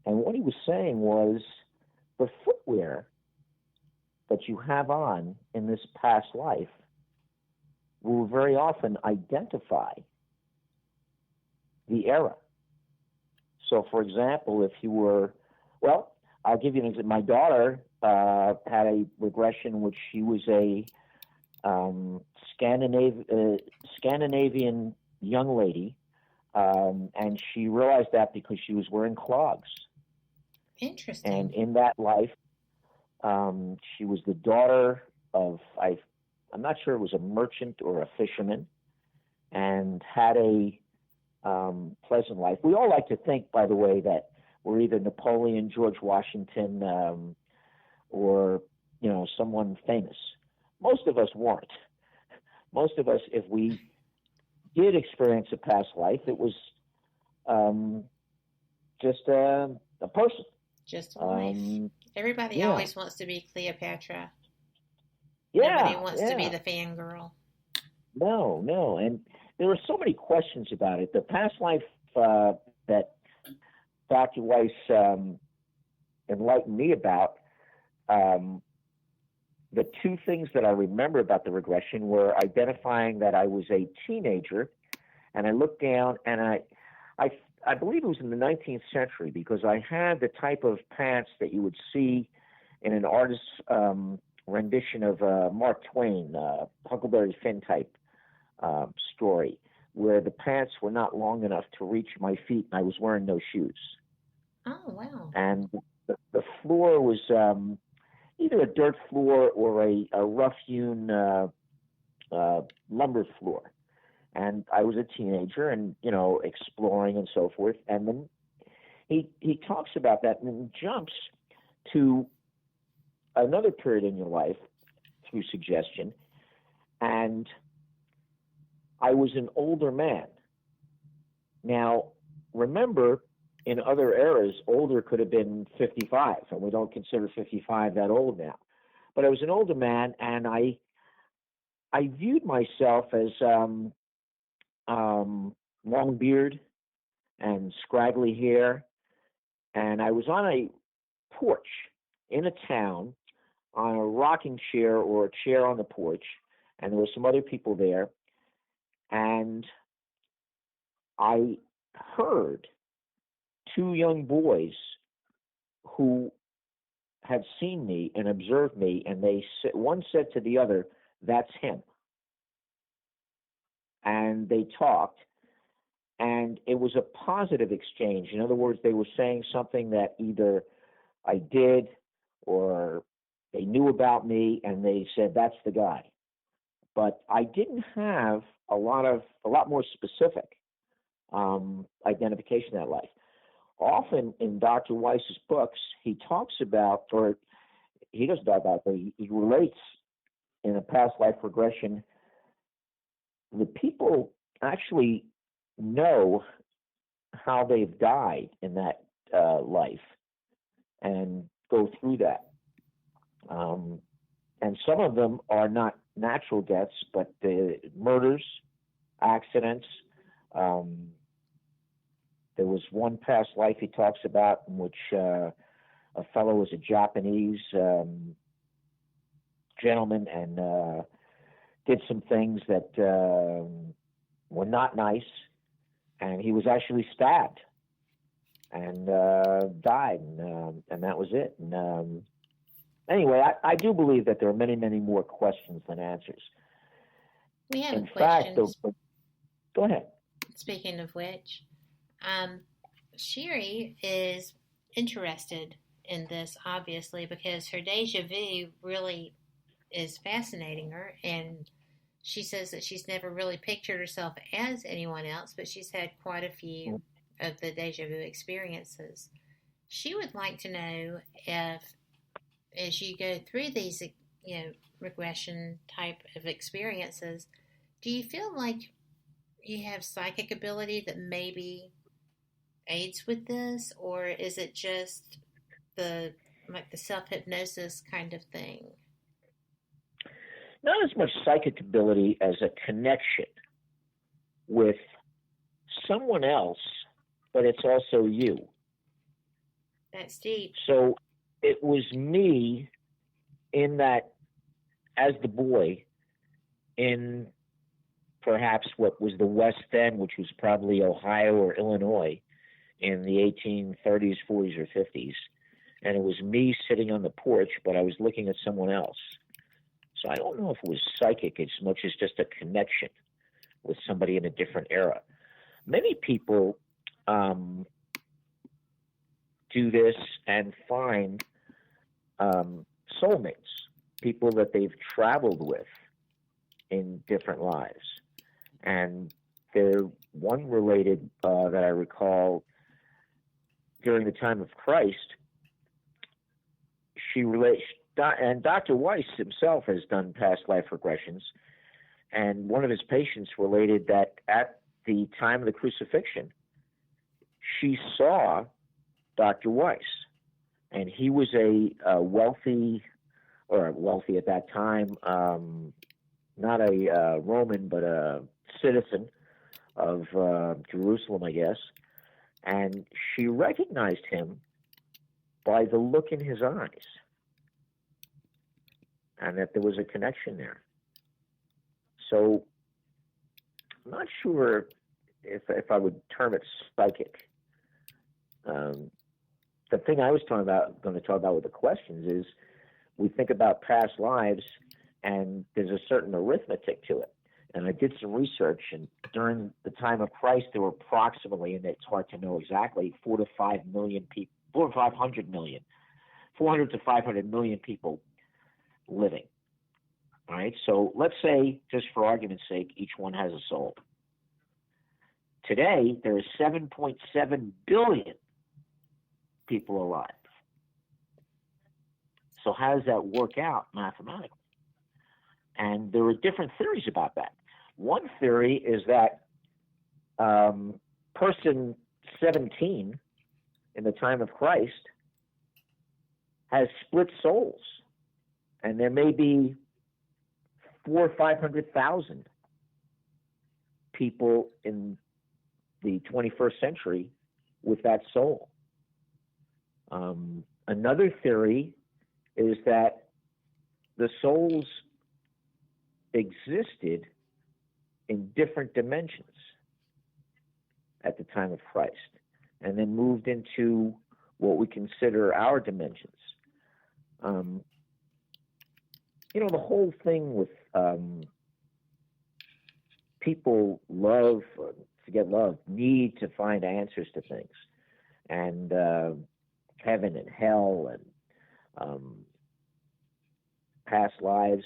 And what he was saying was the footwear that you have on in this past life will very often identify the era. So, for example, if you were, well, I'll give you an example. My daughter had a regression which she was a Scandinavian young lady, and she realized that because she was wearing clogs. Interesting. And in that life, she was the daughter of, I'm not sure it was a merchant or a fisherman, and had a pleasant life. We all like to think, by the way, that we're either Napoleon, George Washington, or, someone famous. Most of us weren't. Most of us, if we did experience a past life, it was just a person. Just a life. Everybody always wants to be Cleopatra. Yeah. Nobody wants to be the fangirl. No. And there were so many questions about it. The past life that Dr. Weiss enlightened me about, the two things that I remember about the regression were identifying that I was a teenager, and I looked down, and I believe it was in the 19th century, because I had the type of pants that you would see in an artist's rendition of Mark Twain, Huckleberry Finn type story, where the pants were not long enough to reach my feet and I was wearing no shoes. Oh, wow. And the floor was either a dirt floor or a rough-hewn lumber floor. And I was a teenager and, exploring and so forth. And then he talks about that and jumps to another period in your life through suggestion. And I was an older man. Now, remember, in other eras, older could have been 55, and we don't consider 55 that old now. But I was an older man, and I viewed myself as long beard and scraggly hair, and I was on a porch in a town on a rocking chair or a chair on the porch, and there were some other people there, and I heard two young boys who had seen me and observed me, and one said to the other, "That's him." And they talked, and it was a positive exchange. In other words, they were saying something that either I did or they knew about me, and they said, "That's the guy." But I didn't have a lot more specific identification in that life. Often in Dr. Weiss's books, he talks about, or he doesn't talk about, but he relates in a past life regression, the people actually know how they've died in that life and go through that. And some of them are not natural deaths, but murders, accidents. There was one past life he talks about in which a fellow was a Japanese gentleman and did some things that were not nice, and he was actually stabbed and died, and that was it. And anyway, I do believe that there are many, many more questions than answers. We have in questions. Fact, go ahead. Speaking of which, Sherry is interested in this, obviously, because her deja vu really is fascinating her, and she says that she's never really pictured herself as anyone else, but she's had quite a few of the deja vu experiences. She would like to know if, as you go through these, regression type of experiences, do you feel like you have psychic ability that maybe aids with this, or is it just the self-hypnosis kind of thing? Not as much psychic ability as a connection with someone else, but it's also you. That's deep. So it was me in that, as the boy, in perhaps what was the West End, which was probably Ohio or Illinois in the 1830s, 40s, or 50s. And it was me sitting on the porch, but I was looking at someone else. So I don't know if it was psychic as much as just a connection with somebody in a different era. Many people do this and find soulmates, people that they've traveled with in different lives. And one related that I recall during the time of Christ, and Dr. Weiss himself has done past life regressions, and one of his patients related that at the time of the crucifixion, she saw Dr. Weiss, and he was a wealthy at that time, not a Roman, but a citizen of Jerusalem, I guess, and she recognized him by the look in his eyes, and that there was a connection there. So I'm not sure if I would term it psychic. The thing I was going to talk about with the questions is we think about past lives, and there's a certain arithmetic to it. And I did some research, and during the time of Christ, there were approximately, and it's hard to know exactly, 400 to 500 million people living. All right, so let's say, just for argument's sake, each one has a soul. Today, there are 7.7 billion people alive. So how does that work out mathematically? And there are different theories about that. One theory is that person 17 in the time of Christ has split souls, and there may be 400,000 or 500,000 people in the 21st century with that soul. Another theory is that the souls existed in different dimensions at the time of Christ, and then moved into what we consider our dimensions. The whole thing with people need to find answers to things, and heaven and hell and past lives.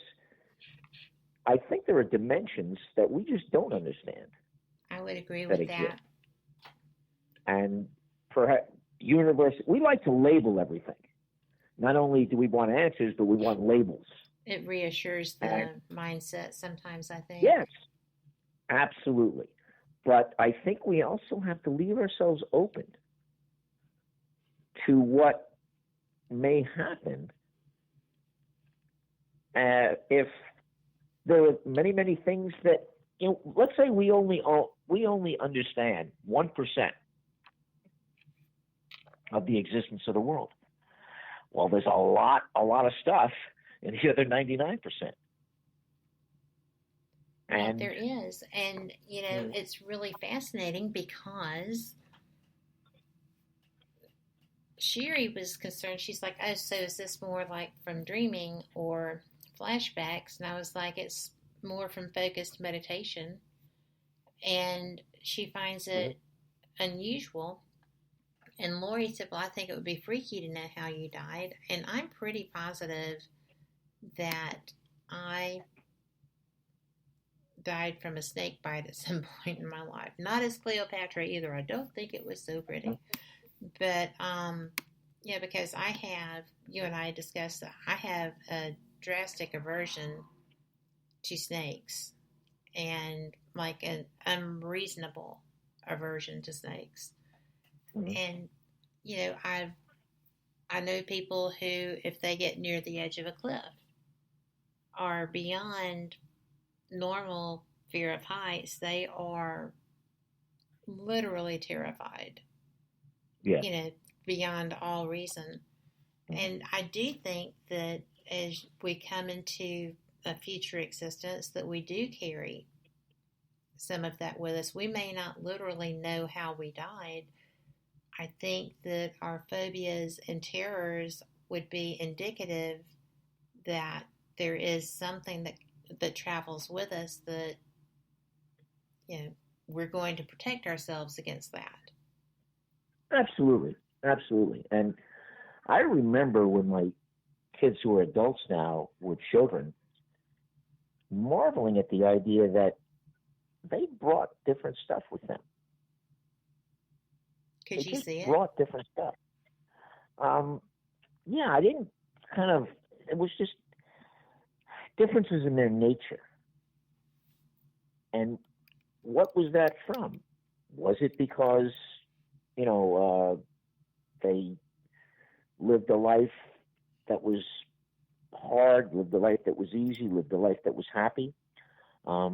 I think there are dimensions that we just don't understand. I would agree with that. And perhaps we like to label everything. Not only do we want answers, but we want labels. It reassures the mindset sometimes, I think. Yes, absolutely. But I think we also have to leave ourselves open to what may happen if there are many, many things that, let's say we only understand 1% of the existence of the world. Well, there's a lot of stuff in the other 99%. And there is. And, it's really fascinating because Sherry was concerned. She's like, oh, so is this more like from dreaming or flashbacks? And I was like, it's more from focused meditation. And she finds it unusual. And Lori said, well, I think it would be freaky to know how you died. And I'm pretty positive that I died from a snake bite at some point in my life. Not as Cleopatra either. I don't think it was so pretty. But, because you and I discussed that I have a drastic aversion to snakes, and like an unreasonable aversion to snakes. And, I know people who, if they get near the edge of a cliff, are beyond normal fear of heights. They are literally terrified. Yeah. Beyond all reason. And I do think that as we come into a future existence, that we do carry some of that with us. We may not literally know how we died. I think that our phobias and terrors would be indicative that there is something that travels with us that, we're going to protect ourselves against that. Absolutely. Absolutely. And I remember when my kids who are adults now were children, marveling at the idea that they brought different stuff with them. Could you see it? Brought different stuff. I didn't it was just differences in their nature. And what was that from? Was it because, they lived a life that was hard, lived a life that was easy, lived a life that was happy? I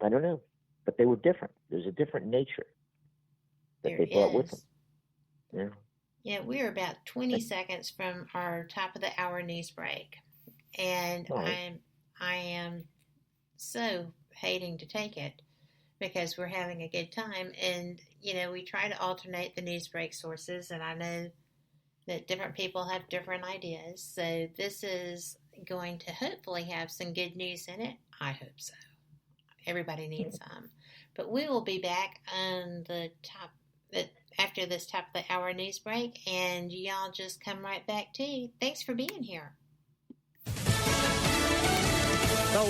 don't know. But they were different. There's a different nature that they brought with them. Yeah. Yeah, we're about 20 seconds from our top of the hour news break. And I am so hating to take it because we're having a good time. And, we try to alternate the news break sources. And I know that different people have different ideas. So this is going to hopefully have some good news in it. I hope so. Everybody needs some. But we will be back on the after this top of the hour news break, and y'all just come right back too. Thanks for being here. The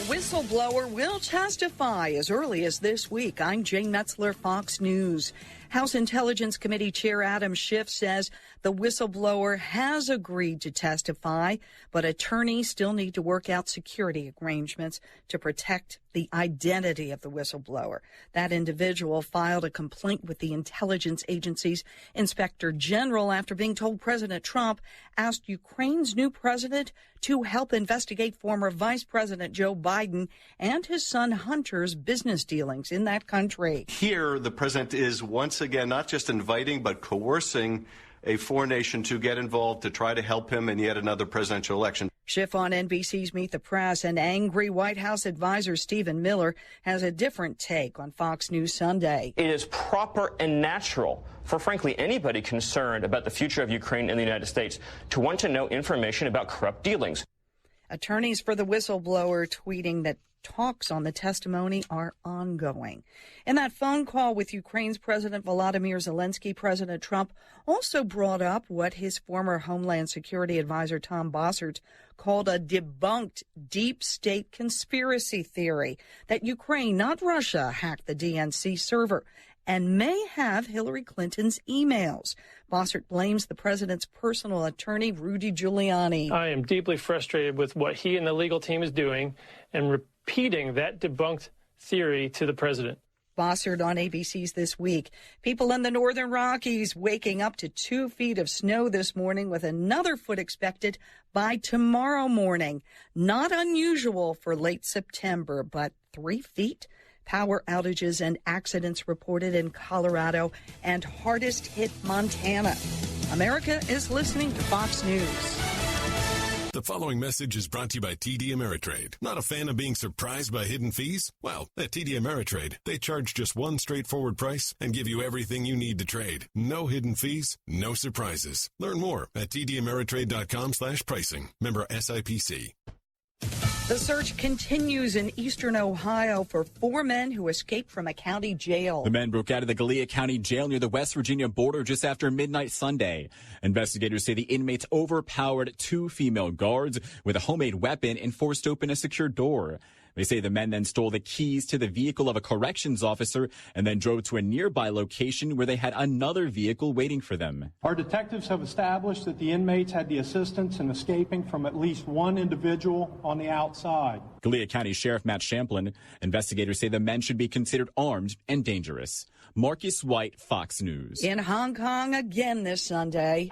whistleblower will testify as early as this week. I'm Jane Metzler, Fox News. House Intelligence Committee Chair Adam Schiff says the whistleblower has agreed to testify, but attorneys still need to work out security arrangements to protect the identity of the whistleblower. That individual filed a complaint with the intelligence agency's inspector general after being told President Trump asked Ukraine's new president to help investigate former Vice President Joe Biden and his son Hunter's business dealings in that country. Here, the president is once again not just inviting but coercing a foreign nation to get involved to try to help him in yet another presidential election. Schiff on NBC's Meet the Press, and angry White House advisor Stephen Miller has a different take on Fox News Sunday. It is proper and natural for, frankly, anybody concerned about the future of Ukraine and the United States to want to know information about corrupt dealings. Attorneys for the whistleblower tweeting that talks on the testimony are ongoing. In that phone call with Ukraine's President Volodymyr Zelensky, President Trump also brought up what his former Homeland Security advisor Tom Bossert called a debunked deep state conspiracy theory that Ukraine, not Russia, hacked the DNC server and may have Hillary Clinton's emails. Bossert blames the president's personal attorney, Rudy Giuliani. I am deeply frustrated with what he and the legal team is doing and repeating that debunked theory to the president. Bossert on ABC's This Week. People in the northern Rockies waking up to 2 feet of snow this morning with another foot expected by tomorrow morning. Not unusual for late September, but 3 feet? Power outages and accidents reported in Colorado and hardest hit Montana. America is listening to Fox News. The following message is brought to you by TD Ameritrade. Not a fan of being surprised by hidden fees? Well, at TD Ameritrade, they charge just one straightforward price and give you everything you need to trade. No hidden fees, no surprises. Learn more at tdameritrade.com/pricing. Member SIPC. The search continues in eastern Ohio for 4 men who escaped from a county jail. The men broke out of the Gallia County Jail near the West Virginia border just after midnight Sunday. Investigators say the inmates overpowered 2 female guards with a homemade weapon and forced open a secure door. They say the men then stole the keys to the vehicle of a corrections officer and then drove to a nearby location where they had another vehicle waiting for them. Our detectives have established that the inmates had the assistance in escaping from at least one individual on the outside. Gallia County Sheriff Matt Champlin. Investigators say the men should be considered armed and dangerous. Marcus White, Fox News. In Hong Kong again this Sunday.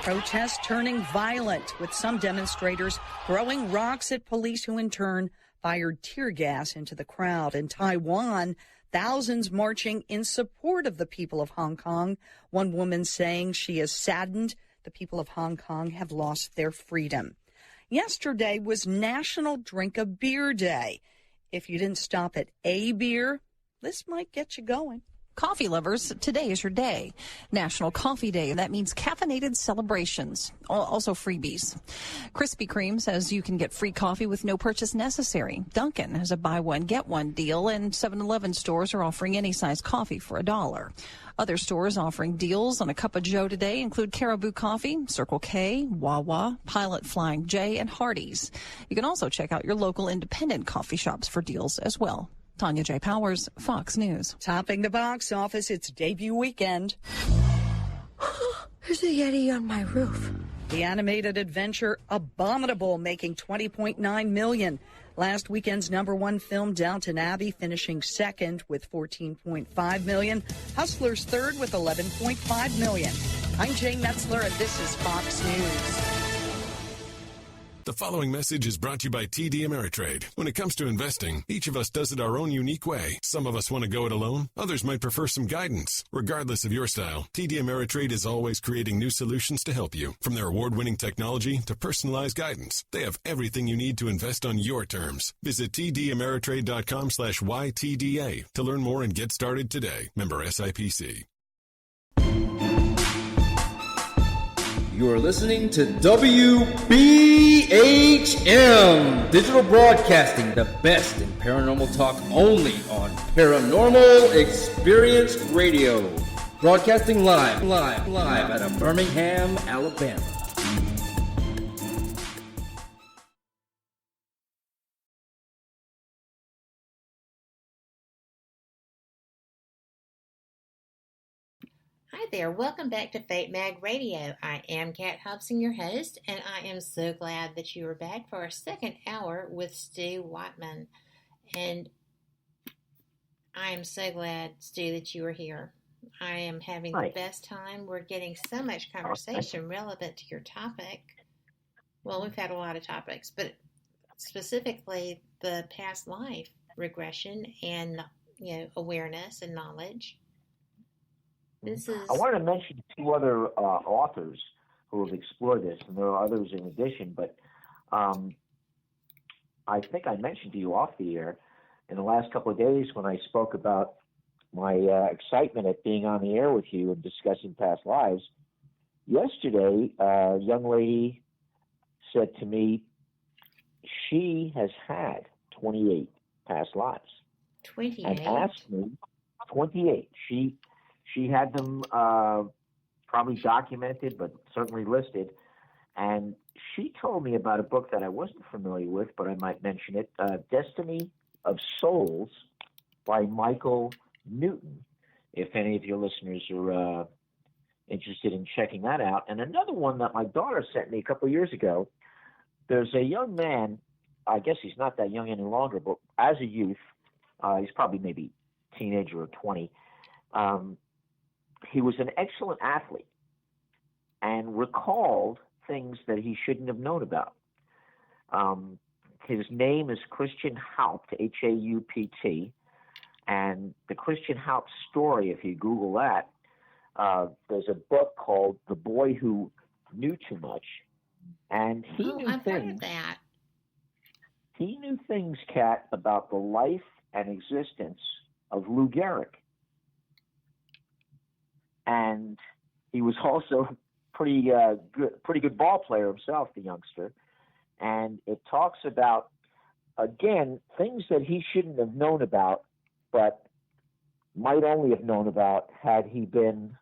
Protests turning violent, with some demonstrators throwing rocks at police who in turn fired tear gas into the crowd. In Taiwan, thousands marching in support of the people of Hong Kong. One woman saying she is saddened the people of Hong Kong have lost their freedom. Yesterday was National Drink a Beer Day. If you didn't stop at a beer, this might get you going. Coffee lovers, today is your day. National Coffee Day. That means caffeinated celebrations. Also freebies. Krispy Kreme says you can get free coffee with no purchase necessary. Dunkin' has a buy one, get one deal, and 7-Eleven stores are offering any size coffee for $1. Other stores offering deals on a cup of joe today include Caribou Coffee, Circle K, Wawa, Pilot Flying J, and Hardee's. You can also check out your local independent coffee shops for deals as well. Tanya J. Powers, Fox News. Topping the box office, it's debut weekend. There's a Yeti on my roof. The animated adventure Abominable, making $20.9 million. Last weekend's #1 film, Downton Abbey, finishing second with $14.5 million. Hustlers third with $11.5 million. I'm Jane Metzler, and this is Fox News. The following message is brought to you by TD Ameritrade. When it comes to investing, each of us does it our own unique way. Some of us want to go it alone. Others might prefer some guidance. Regardless of your style, TD Ameritrade is always creating new solutions to help you. From their award-winning technology to personalized guidance, they have everything you need to invest on your terms. Visit tdameritrade.com/YTDA to learn more and get started today. Member SIPC. You are listening to WBHM Digital Broadcasting, the best in paranormal talk only on Paranormal Experience Radio. Broadcasting live out of Birmingham, Alabama. Hi there, welcome back to Fate Mag Radio. I am Kat Hobson, your host, and I am so glad that you are back for our second hour with Stuart Wantman. And I am so glad, Stu, that you are here. I am having the best time. We're getting so much conversation relevant to your topic. Well, we've had a lot of topics, but specifically the past life regression and, awareness and knowledge. I wanted to mention two other authors who have explored this, and there are others in addition, but I think I mentioned to you off the air in the last couple of days when I spoke about my excitement at being on the air with you and discussing past lives. Yesterday, a young lady said to me she has had 28 past lives. 28? And asked me, 28. She had them probably documented, but certainly listed. And she told me about a book that I wasn't familiar with, but I might mention it, Destiny of Souls by Michael Newton, if any of your listeners are interested in checking that out. And another one that my daughter sent me a couple of years ago, there's a young man, I guess he's not that young any longer, but as a youth, he's probably maybe teenager or 20, he was an excellent athlete and recalled things that he shouldn't have known about. His name is Christian Haupt, H-A-U-P-T, and the Christian Haupt story, if you Google that, there's a book called The Boy Who Knew Too Much, and he knew I've things. heard of that. He knew things, Kat, about the life and existence of Lou Gehrig. And he was also pretty good ball player himself, the youngster. And it talks about, again, things that he shouldn't have known about, but might only have known about had he been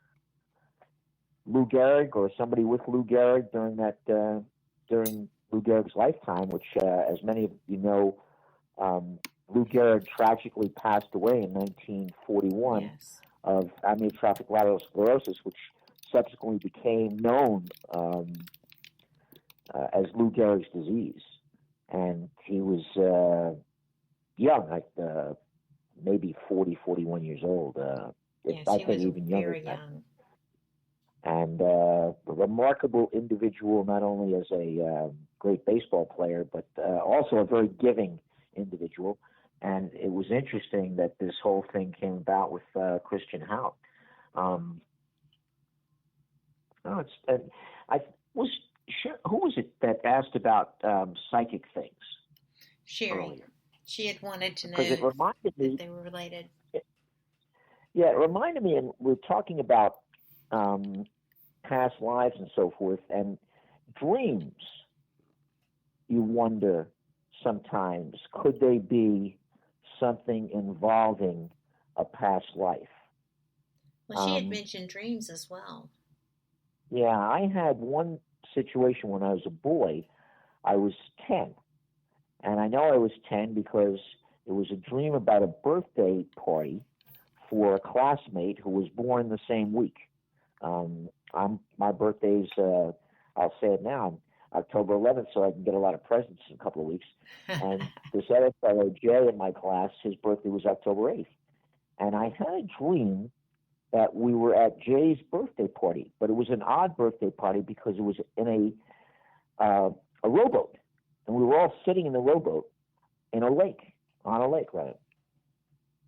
Lou Gehrig or somebody with Lou Gehrig during Lou Gehrig's lifetime, which, as many of you know, Lou Gehrig tragically passed away in 1941 of amyotrophic lateral sclerosis, which subsequently became known as Lou Gehrig's disease. And he was young, like maybe 40, 41 years old. I think even younger. Very young. And a remarkable individual, not only as a great baseball player, but also a very giving individual. And it was interesting that this whole thing came about with Christian Haupt. Who was it that asked about psychic things? Sherry. Earlier? She had wanted to know Because it reminded me that they were related. Yeah, it reminded me, and we're talking about past lives and so forth, and dreams. You wonder sometimes, could they be something involving a past life? Well, she had mentioned dreams as well. Yeah, I had one situation when I was a boy. I was 10. And I know I was 10 because it was a dream about a birthday party for a classmate who was born the same week. My birthday's, I'll say it now, October 11th, so I can get a lot of presents in a couple of weeks. And this other fellow, Jay, in my class, his birthday was October 8th. And I had a dream that we were at Jay's birthday party, but it was an odd birthday party because it was in a rowboat. And we were all sitting in the rowboat on a lake, rather.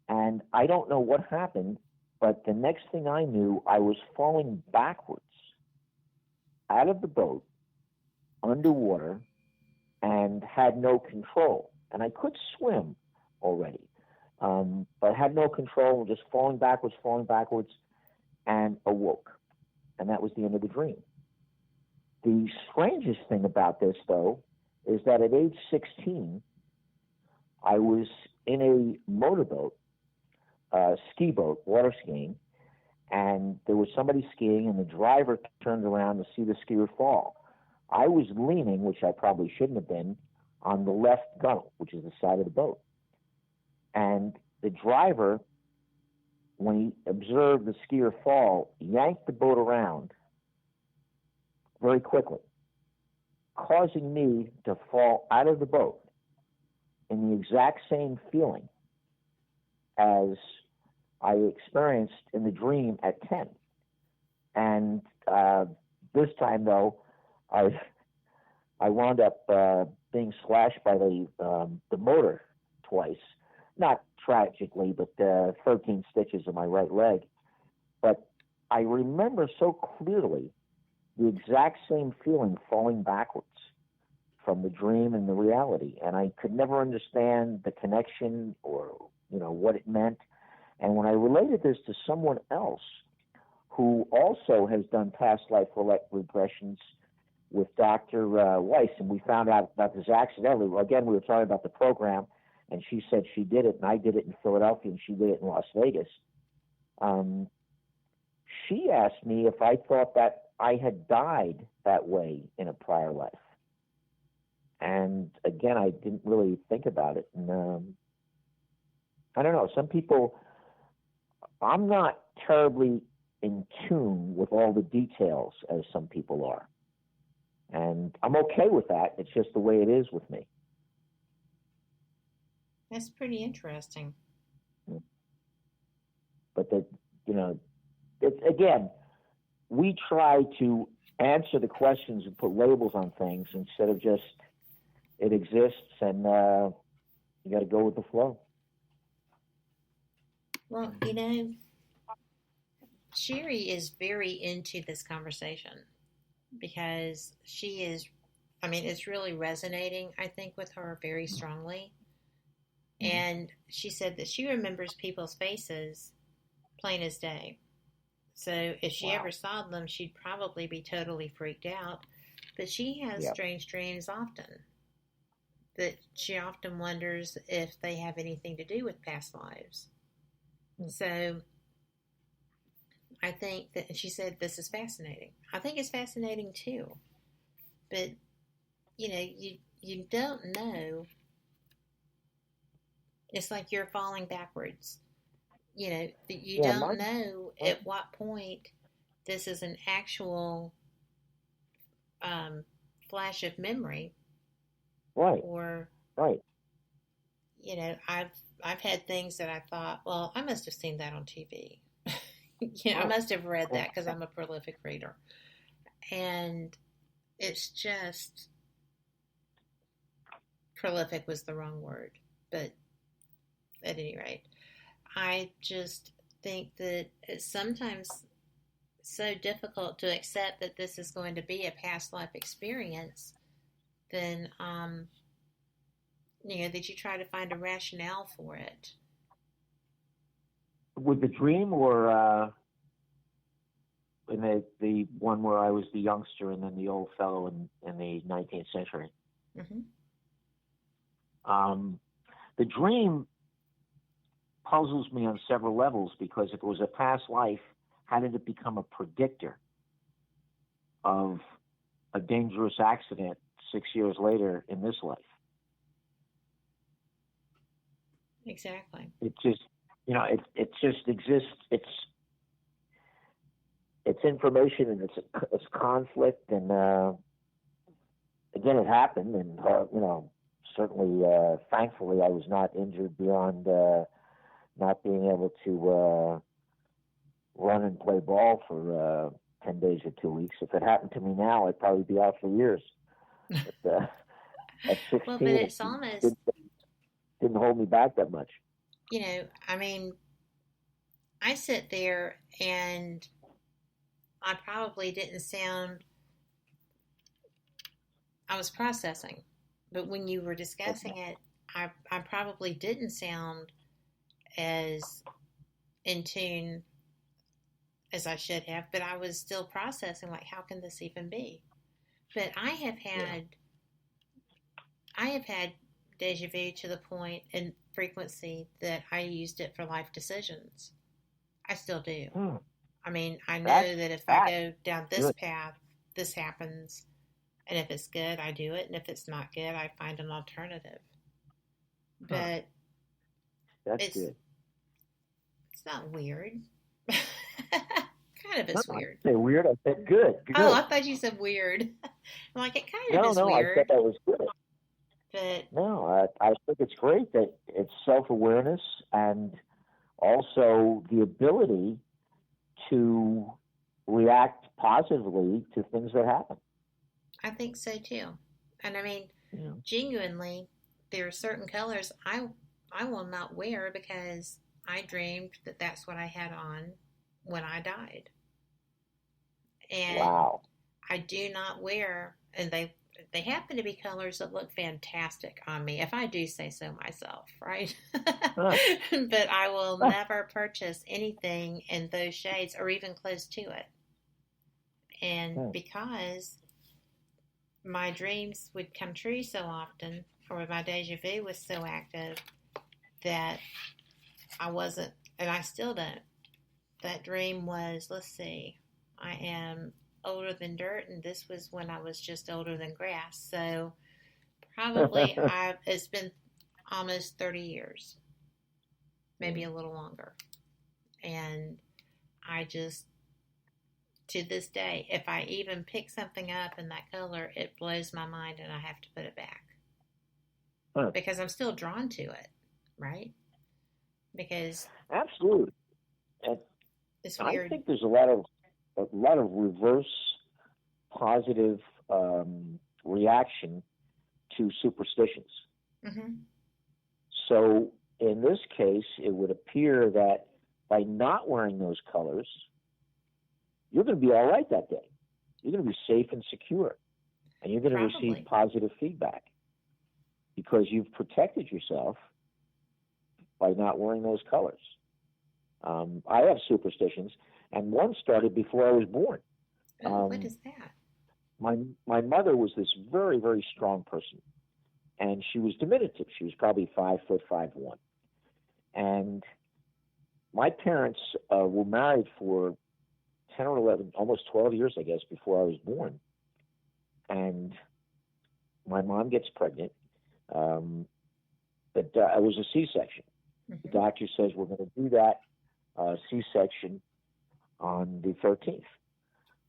And I don't know what happened, but the next thing I knew, I was falling backwards out of the boat, underwater, and had no control. And I could swim already, but had no control, just falling backwards, and awoke. And that was the end of the dream. The strangest thing about this, though, is that at age 16, I was in a motorboat, ski boat, water skiing, and there was somebody skiing, and the driver turned around to see the skier fall. I was leaning, which I probably shouldn't have been, on the left gunnel, which is the side of the boat. And the driver, when he observed the skier fall, yanked the boat around very quickly, causing me to fall out of the boat in the exact same feeling as I experienced in the dream at 10. And this time, though, I wound up being slashed by the motor twice. Not tragically, but 13 stitches in my right leg. But I remember so clearly the exact same feeling falling backwards from the dream and the reality. And I could never understand the connection or, what it meant. And when I related this to someone else who also has done past life regressions with Dr. Weiss, and we found out about this accidentally. Again, we were talking about the program, and she said she did it, and I did it in Philadelphia, and she did it in Las Vegas. She asked me if I thought that I had died that way in a prior life. And again, I didn't really think about it. And I don't know, some people, I'm not terribly in tune with all the details as some people are. And I'm okay with that. It's just the way it is with me. That's pretty interesting. But again, we try to answer the questions and put labels on things instead of just it exists and you got to go with the flow. Well, Sherry is very into this conversation because she is, it's really resonating, I think, with her very strongly. And she said that she remembers people's faces plain as day. So if she ever saw them, she'd probably be totally freaked out. But she has strange dreams often. That she often wonders if they have anything to do with past lives. So I think that she said this is fascinating. I think it's fascinating too. But, you don't know. It's like you're falling backwards. You don't know at what point this is an actual flash of memory. Right. Or, right. I've had things that I thought, well, I must have seen that on TV. I must have read that because I'm a prolific reader. And it's just, prolific was the wrong word. But at any rate, I just think that it's sometimes so difficult to accept that this is going to be a past life experience, then, that you try to find a rationale for it. With the dream or in the one where I was the youngster and then the old fellow in the 19th century? Mm-hmm. The dream puzzles me on several levels because if it was a past life, how did it become a predictor of a dangerous accident 6 years later in this life? Exactly. It just, it just exists. It's information and it's conflict. And again, it happened. And, certainly, thankfully, I was not injured beyond not being able to run and play ball for 10 days or 2 weeks. If it happened to me now, I'd probably be out for years. But, at 16, well, but it's almost... didn't hold me back that much. I sit there and I probably didn't sound... I was processing. But when you were discussing it, I probably didn't sound as in tune as I should have, but I was still processing, like, how can this even be? But I have had deja vu to the point in frequency that I used it for life decisions. I still do. I mean, I know that if I go down this path, this happens. And if it's good, I do it. And if it's not good, I find an alternative. But that's good. It's not weird. Kind of is weird. I say weird. I said good. Oh, I thought you said weird. I'm like, it kind of is weird. No, I said that was good. But no, I think it's great that it's self-awareness and also the ability to react positively to things that happen. I think so too. And I mean, genuinely, there are certain colors I will not wear because I dreamed that that's what I had on when I died. And I do not wear, and they happen to be colors that look fantastic on me, if I do say so myself, right? But I will never purchase anything in those shades or even close to it. And because my dreams would come true so often, or my deja vu was so active, that I wasn't, and I still don't. That dream was, let's see, I am older than dirt, and this was when I was just older than grass. So probably it's been almost 30 years, maybe a little longer. And I just, to this day, if I even pick something up in that color, it blows my mind and I have to put it back. Because I'm still drawn to it, right? Because absolutely. And it's weird. I think there's a lot of reverse positive reaction to superstitions. Mm-hmm. So in this case, it would appear that by not wearing those colors, you're going to be all right that day. You're going to be safe and secure, and you're going to receive positive feedback because you've protected yourself by not wearing those colors. I have superstitions, and one started before I was born. What is that? My mother was this very, very strong person, and she was diminutive. She was probably 5'5'1", and my parents were married for 10 or 11, almost 12 years, I guess, before I was born. And my mom gets pregnant. But it was a C-section. Mm-hmm. The doctor says we're going to do that C-section on the 13th.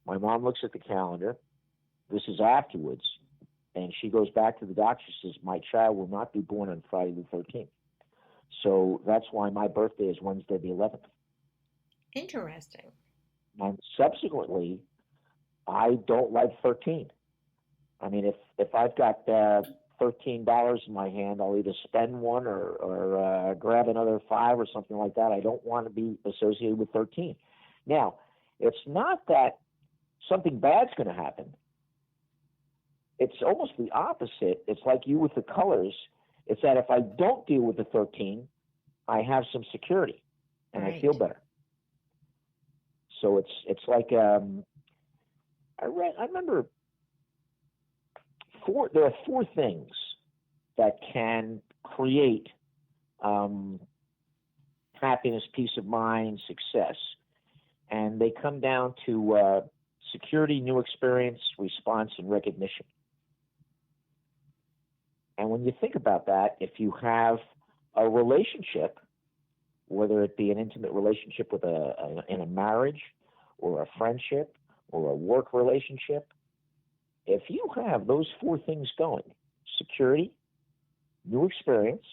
My mom looks at the calendar. This is afterwards. And she goes back to the doctor and says, my child will not be born on Friday the 13th. So that's why my birthday is Wednesday the 11th. Interesting. And subsequently, I don't like 13. I mean, if I've got $13 in my hand, I'll either spend one or grab another $5 or something like that. I don't want to be associated with 13. Now, it's not that something bad's going to happen. It's almost the opposite. It's like you with the colors. It's that if I don't deal with the 13, I have some security and I feel better. So it's like I remember there are 4 things that can create happiness, peace of mind, success, and they come down to security, new experience, response, and recognition. And when you think about that, if you have a relationship, whether it be an intimate relationship with in a marriage or a friendship or a work relationship, if you have those 4 things going, security, new experience,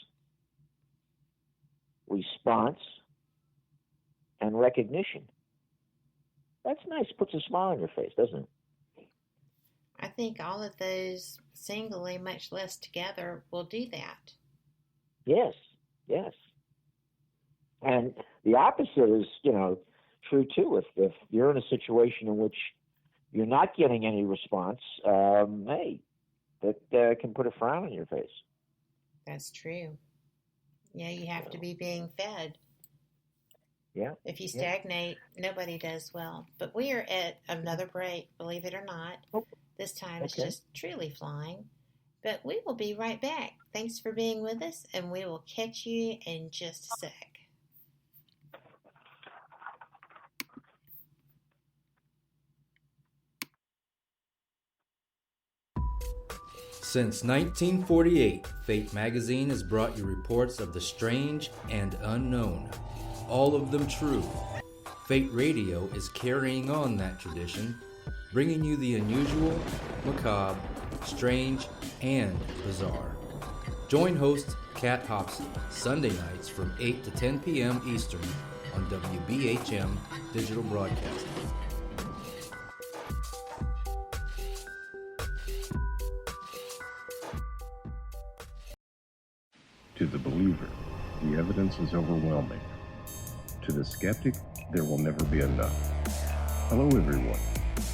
response, and recognition, that's nice. Puts a smile on your face, doesn't it? I think all of those singly, much less together, will do that. Yes, yes. And the opposite is, true too. If you're in a situation in which you're not getting any response, hey, that can put a frown on your face. That's true. Yeah, you have to be being fed. Yeah. If you stagnate, nobody does well. But we are at another break, believe it or not. This time it's just truly flying. But we will be right back. Thanks for being with us, and we will catch you in just a sec. Since 1948, Fate magazine has brought you reports of the strange and unknown, all of them true. Fate Radio is carrying on that tradition, bringing you the unusual, macabre, strange, and bizarre. Join host Kat Hobson Sunday nights from 8 to 10 p.m. Eastern on WBHM Digital Broadcasting. To the believer, the evidence is overwhelming. To the skeptic, there will never be enough. Hello, everyone.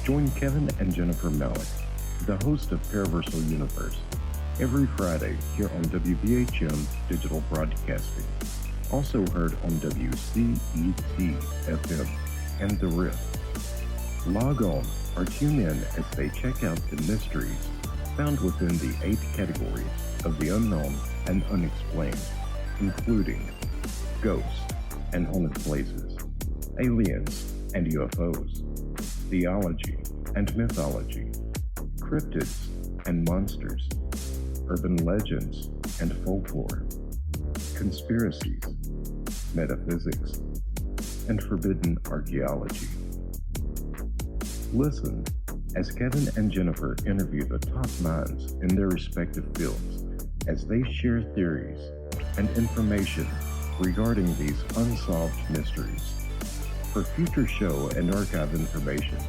Join Kevin and Jennifer Malik, the host of Paraversal Universe, every Friday here on WBHM Digital Broadcasting. Also heard on WCET-FM and The Rift. Log on or tune in as they check out the mysteries found within the 8 categories of the unknown and unexplained, including ghosts and haunted places, aliens and UFOs, theology and mythology, cryptids and monsters, urban legends and folklore, conspiracies, metaphysics, and forbidden archaeology. Listen as Kevin and Jennifer interview the top minds in their respective fields as they share theories and information regarding these unsolved mysteries. For future show and archive information,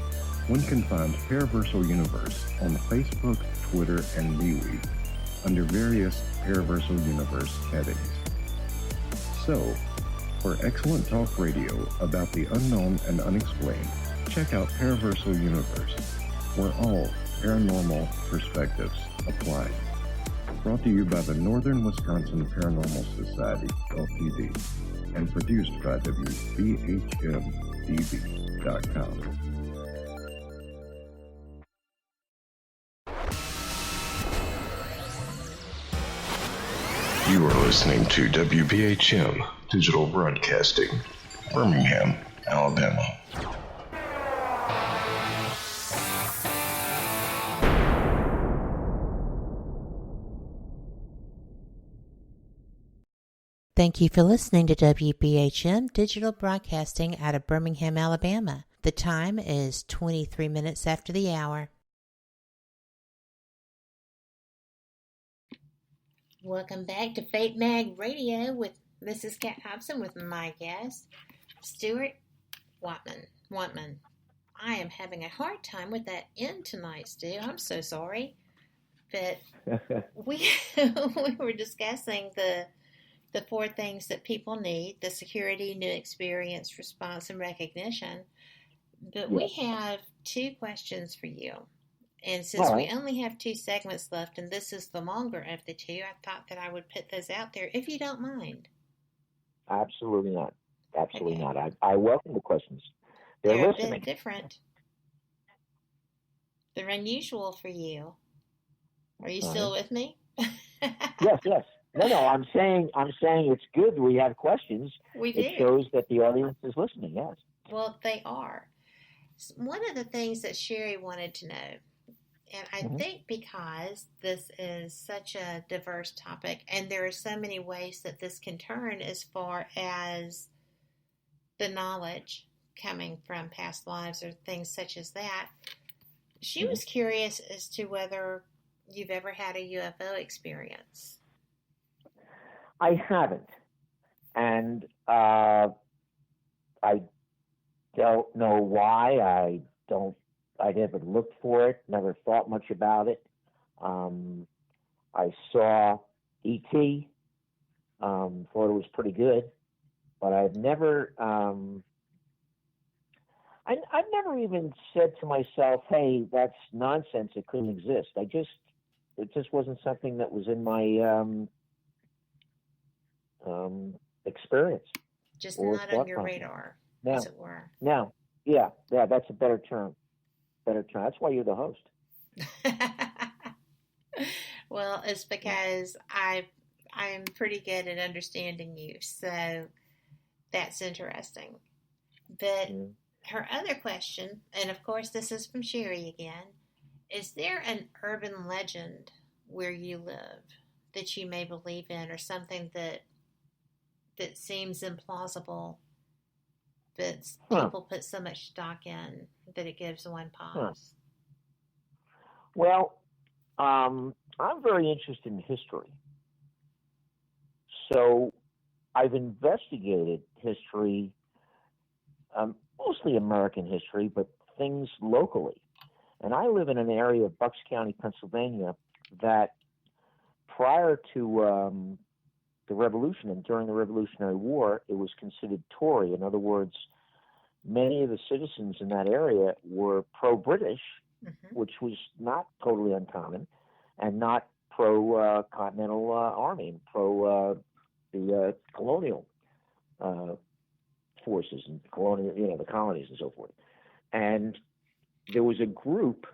one can find Paraversal Universe on Facebook, Twitter, and MeWe under various Paraversal Universe headings. So, for excellent talk radio about the unknown and unexplained, check out Paraversal Universe, where all paranormal perspectives apply. Brought to you by the Northern Wisconsin Paranormal Society, LTD, and produced by WBHM-DB.com. You are listening to WBHM Digital Broadcasting, Birmingham, Alabama. Thank you for listening to WBHM Digital Broadcasting out of Birmingham, Alabama. The time is 23 minutes after the hour. Welcome back to Fate Mag Radio with this is Kat Hobson with my guest, Stuart Wantman. I am having a hard time with that N tonight, Stu. I'm so sorry. But we were discussing the 4 things that people need: the security, new experience, response, and recognition. But we have 2 questions for you. And since we only have 2 segments left, and this is the longer of the 2, I thought that I would put those out there, if you don't mind. Absolutely not. Absolutely not. I welcome the questions. They're listening. A bit different. They're unusual for you. Are you still with me? Yes. No, I'm saying it's good we have questions. We do. It shows that the audience is listening, yes. Well, they are. One of the things that Sherry wanted to know, and I think because this is such a diverse topic, and there are so many ways that this can turn as far as the knowledge coming from past lives or things such as that, she was curious as to whether you've ever had a UFO experience. I haven't. And I don't know why. I never looked for it, never thought much about it. I saw E.T., thought it was pretty good, but I've never, I've never even said to myself, hey, that's nonsense, it couldn't exist. It just wasn't something that was in my experience. Just not on your radar, as it were. No. Yeah, that's a better term. That's why you're the host. Well, it's because I'm pretty good at understanding you, so that's interesting. But her other question, and of course this is from Sherry again, is there an urban legend where you live that you may believe in, or something that seems implausible, but people put so much stock in that it gives one pause? Well, I'm very interested in history. So I've investigated history, mostly American history, but things locally. And I live in an area of Bucks County, Pennsylvania, that prior to the Revolution and during the Revolutionary War, it was considered Tory. In other words, many of the citizens in that area were pro-British, which was not totally uncommon, and not pro-Continental Army, pro the colonial forces and colonial, the colonies and so forth. And there was a group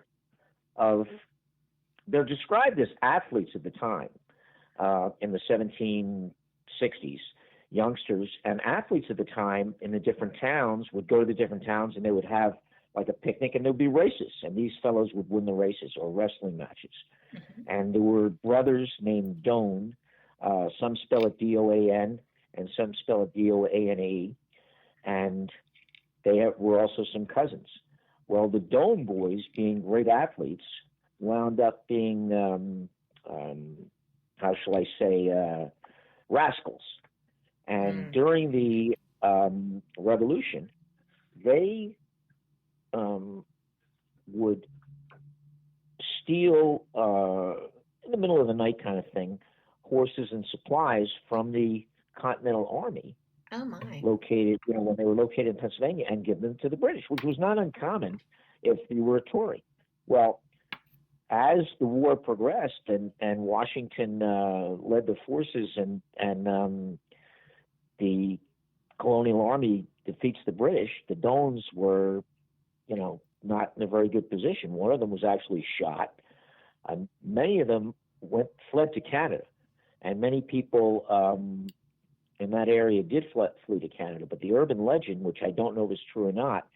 of, they're described as athletes at the time, in the 1760s, youngsters, and athletes at the time in the different towns would go to the different towns and they would have like a picnic and there'd be races, and these fellows would win the races or wrestling matches. And there were brothers named Doan, some spell it D-O-A-N and some spell it D-O-A-N-E, and they were also some cousins. Well, the Doan boys, being great athletes, wound up being, how shall I say, rascals. And during the Revolution, they would steal, in the middle of the night kind of thing, horses and supplies from the Continental Army. Oh my! Located, when they were located in Pennsylvania, and give them to the British, which was not uncommon if you were a Tory. Well, as the war progressed and Washington led the forces and the colonial army defeats the British, the Doans were, not in a very good position. One of them was actually shot. Many of them fled to Canada, and many people in that area did flee to Canada. But the urban legend, which I don't know if is true or not,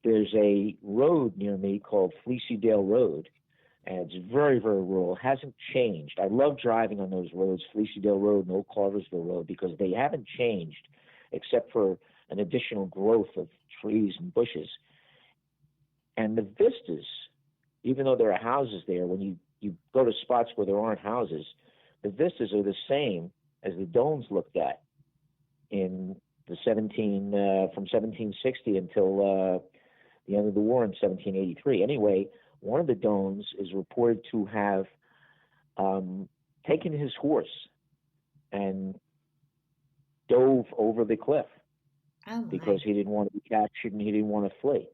there's a road near me called Fleecy-Dale Road, and it's very, very rural. It hasn't changed. I love driving on those roads, Fleecy-Dale Road and Old Cartersville Road, because they haven't changed except for an additional growth of trees and bushes. And the vistas, even though there are houses there, when you go to spots where there aren't houses, the vistas are the same as the domes looked at in the from 1760 until the end of the war in 1783. Anyway, one of the domes is reported to have taken his horse and dove over the cliff because he didn't want to be captured and he didn't want to flee.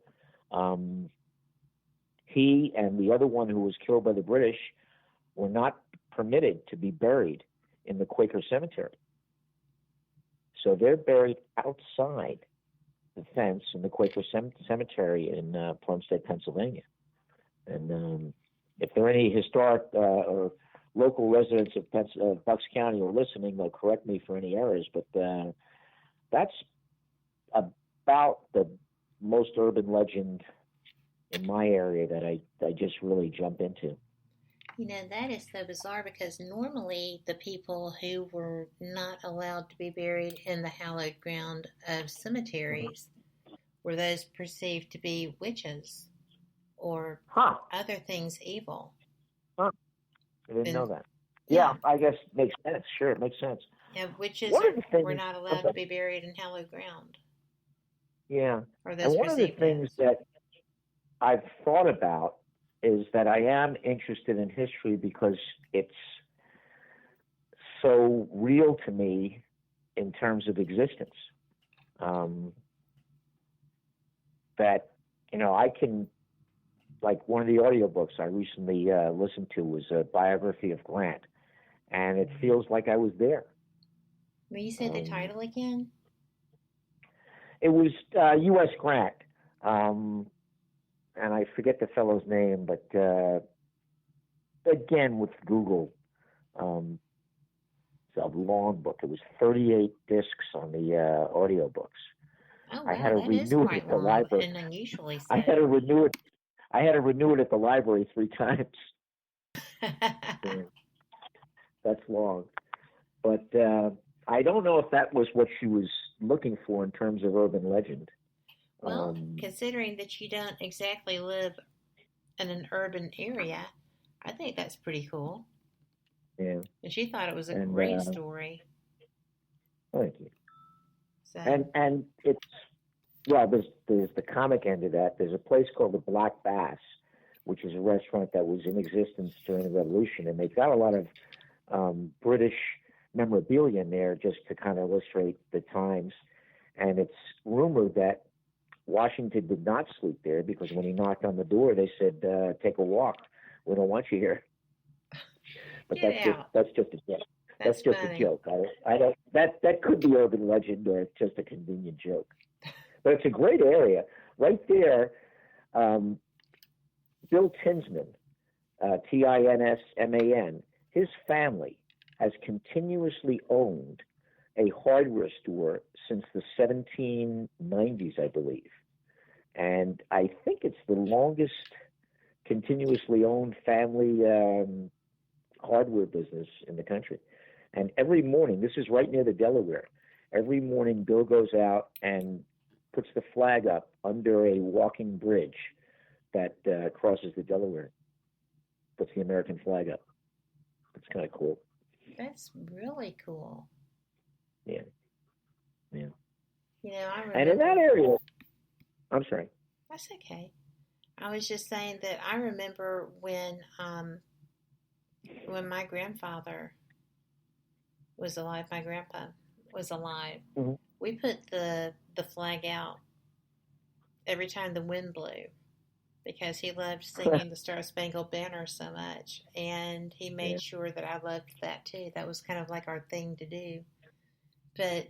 He and the other one who was killed by the British were not permitted to be buried in the Quaker cemetery. So they're buried outside the fence in the Quaker cemetery in Plumstead, Pennsylvania. And if there are any historic or local residents of Bucks County who are listening, they'll correct me for any errors, but that's about the most urban legend in my area that I just really jump into. That is so bizarre because normally the people who were not allowed to be buried in the hallowed ground of cemeteries were those perceived to be witches or other things evil. I didn't know that. Yeah, I guess it makes sense. Sure, it makes sense. Yeah, witches were not allowed to be buried in hallowed ground. Yeah. Or and one of the things that I've thought about is that I am interested in history because it's so real to me in terms of existence. That, I can, like one of the audiobooks I recently listened to was a biography of Grant, and it feels like I was there. Will you say the title again? It was U.S. Grant, and I forget the fellow's name, but again, with Google, it's a long book. It was 38 discs on the audio books. Oh, wow, I had to that is renew it quite at the long library. and unusually so. I had to renew it. I had to renew it at the library 3 times. Yeah, that's long. But I don't know if that was what she was looking for in terms of urban legend. Well, considering that you don't exactly live in an urban area, I think that's pretty cool. Yeah. And she thought it was a great story. Thank you. So. And it's, well, there's the comic end of that. There's a place called the Black Bass, which is a restaurant that was in existence during the Revolution, and they've got a lot of British memorabilia in there just to kind of illustrate the times. And it's rumored that Washington did not sleep there because when he knocked on the door, they said, "Take a walk. We don't want you here." But that's just a joke. That's just funny. a joke. I don't. That could be urban legend or just a convenient joke. But it's a great area right there. Bill Tinsman, Tinsman, his family has continuously owned a hardware store since the 1790s, I believe. And I think it's the longest continuously owned family hardware business in the country. And every morning, this is right near the Delaware, every morning Bill goes out and puts the flag up under a walking bridge that crosses the Delaware, puts the American flag up. It's kind of cool. That's really cool. Yeah. Yeah. You know, I remember. And in that area, I'm sorry. That's okay. I was just saying that I remember when my grandfather was alive, my grandpa was alive, mm-hmm. we put the flag out every time the wind blew because he loved singing the Star Spangled Banner so much, and he made sure that I loved that too. That was kind of like our thing to do. But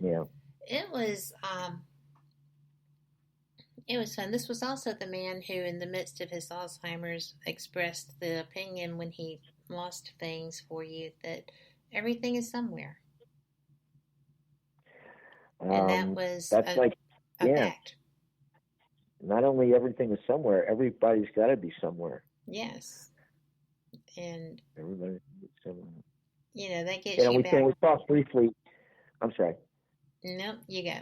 it was fun. This was also the man who, in the midst of his Alzheimer's, expressed the opinion when he lost things for you that everything is somewhere. And that was a fact. Not only everything is somewhere, everybody's got to be somewhere. Yes. And everybody somewhere. You know, that gets you back. We talked briefly. I'm sorry. No, you go.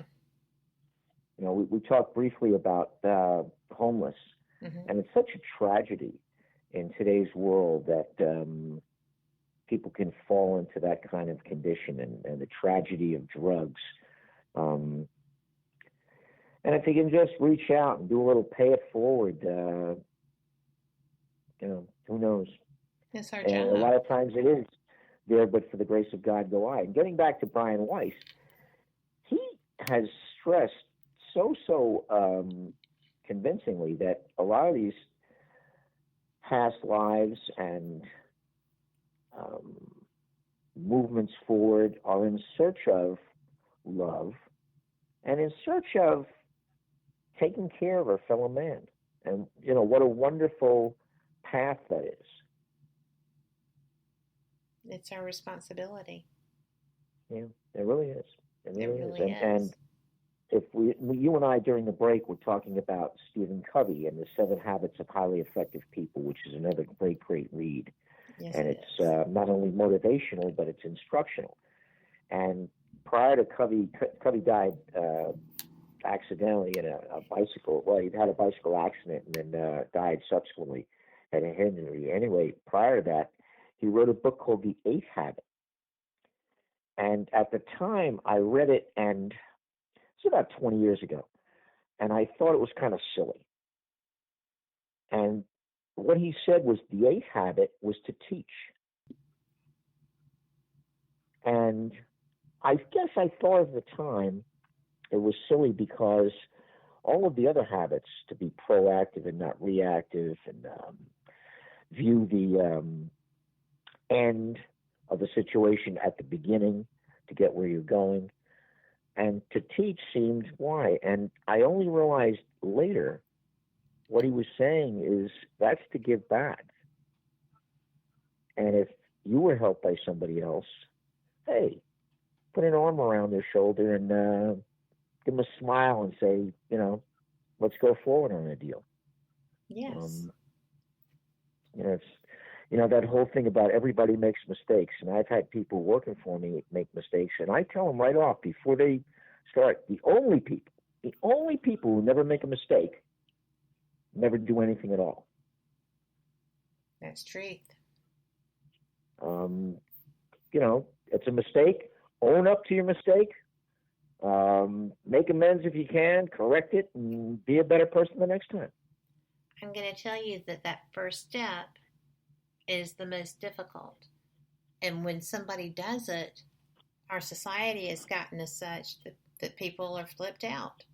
You know, we talked briefly about homeless, and it's such a tragedy in today's world that people can fall into that kind of condition and the tragedy of drugs. And if you can just reach out and do a little pay it forward, you know, who knows? It's our and job. A lot of times it is there, but for the grace of God go I. And getting back to Brian Weiss, he has stressed so convincingly that a lot of these past lives and movements forward are in search of love and in search of taking care of our fellow man. And, you know, what a wonderful path that is. It's our responsibility. Yeah, it really is. It really is. Is. And if you and I during the break were talking about Stephen Covey and the 7 Habits of Highly Effective People, which is another great read. Yes, and it's not only motivational, but it's instructional. And prior to Covey died accidentally in a bicycle. Well, he had a bicycle accident and then died subsequently, had a head injury. Anyway, prior to that, he wrote a book called The 8th Habit. And at the time, I read it, and it's about 20 years ago, and I thought it was kind of silly. And what he said was the 8th habit was to teach. And I guess I thought at the time it was silly because all of the other habits, to be proactive and not reactive, and view the end of the situation at the beginning to get where you're going, and to teach seemed why. And I only realized later what he was saying is that's to give back. And if you were helped by somebody else, hey, put an arm around their shoulder and give them a smile and say, let's go forward on a deal. Yes. It's, that whole thing about everybody makes mistakes. And I've had people working for me make mistakes. And I tell them right off before they start, the only people who never make a mistake never do anything at all. That's truth. It's a mistake. Own up to your mistake. Make amends if you can. Correct it and be a better person the next time. I'm going to tell you that first step is the most difficult. And when somebody does it, our society has gotten as such that people are flipped out.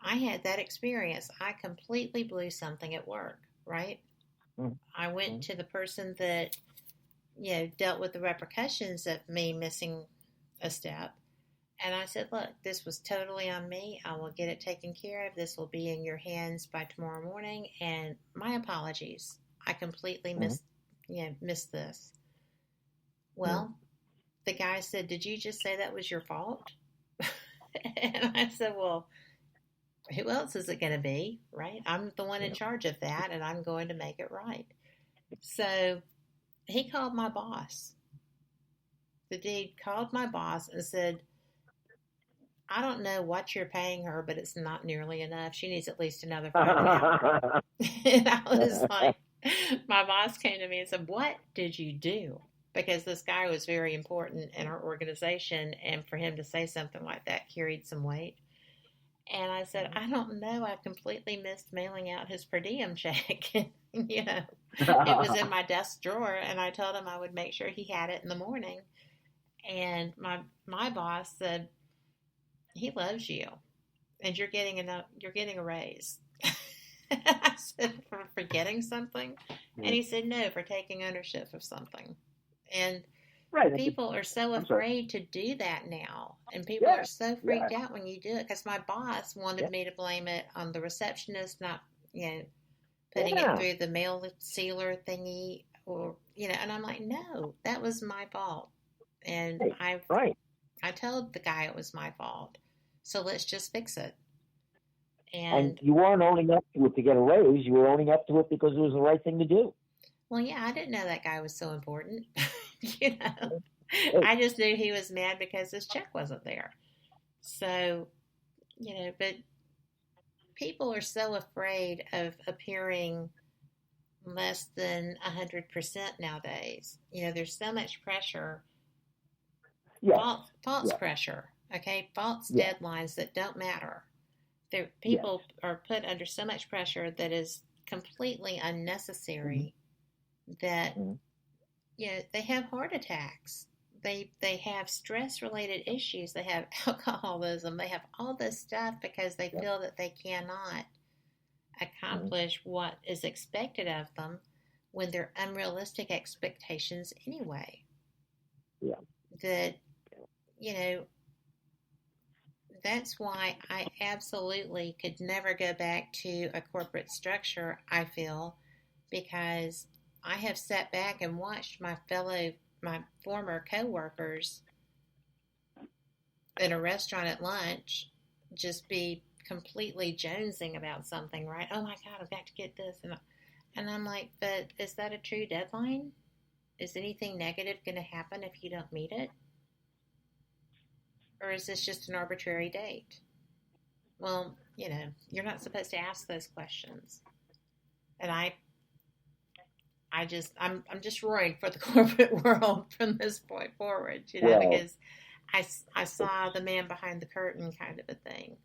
I had that experience. I completely blew something at work, right? Mm-hmm. I went to the person that, dealt with the repercussions of me missing a step. And I said, look, this was totally on me. I will get it taken care of. This will be in your hands by tomorrow morning. And my apologies. I completely missed this. Well, the guy said, did you just say that was your fault? And I said, well, who else is it going to be, right? I'm the one in charge of that, and I'm going to make it right. So he called my boss. The dude called my boss and said, I don't know what you're paying her, but it's not nearly enough. She needs at least another 5 an hour. And I was like, my boss came to me and said, what did you do? Because this guy was very important in our organization, and for him to say something like that carried some weight. And I said, I don't know. I completely missed mailing out his per diem check. It was in my desk drawer, and I told him I would make sure he had it in the morning. And my boss said, he loves you, and you're getting a raise. I said, for forgetting something? And he said, no, for taking ownership of something. And people are so afraid to do that now. And people are so freaked out when you do it. Because my boss wanted me to blame it on the receptionist not, putting it through the mail sealer thingy. Or, and I'm like, no, that was my fault. And I told the guy it was my fault. So let's just fix it. And you weren't owning up to it to get a raise. You were owning up to it because it was the right thing to do. Well, yeah, I didn't know that guy was so important. I just knew he was mad because his check wasn't there. So, but people are so afraid of appearing less than 100% nowadays. There's so much pressure. False pressure. Okay, false deadlines that don't matter. People are put under so much pressure that is completely unnecessary. That they have heart attacks. They have stress-related issues. They have alcoholism. They have all this stuff because they feel that they cannot accomplish what is expected of them when they're unrealistic expectations anyway. Yeah. That that's why I absolutely could never go back to a corporate structure, I feel, because I have sat back and watched my former coworkers in a restaurant at lunch just be completely jonesing about something, right? Oh my God, I've got to get this. And I'm like, but is that a true deadline? Is anything negative going to happen if you don't meet it? Or is this just an arbitrary date? Well, you're not supposed to ask those questions. And I'm just roaring for the corporate world from this point forward, because I saw the man behind the curtain kind of a thing.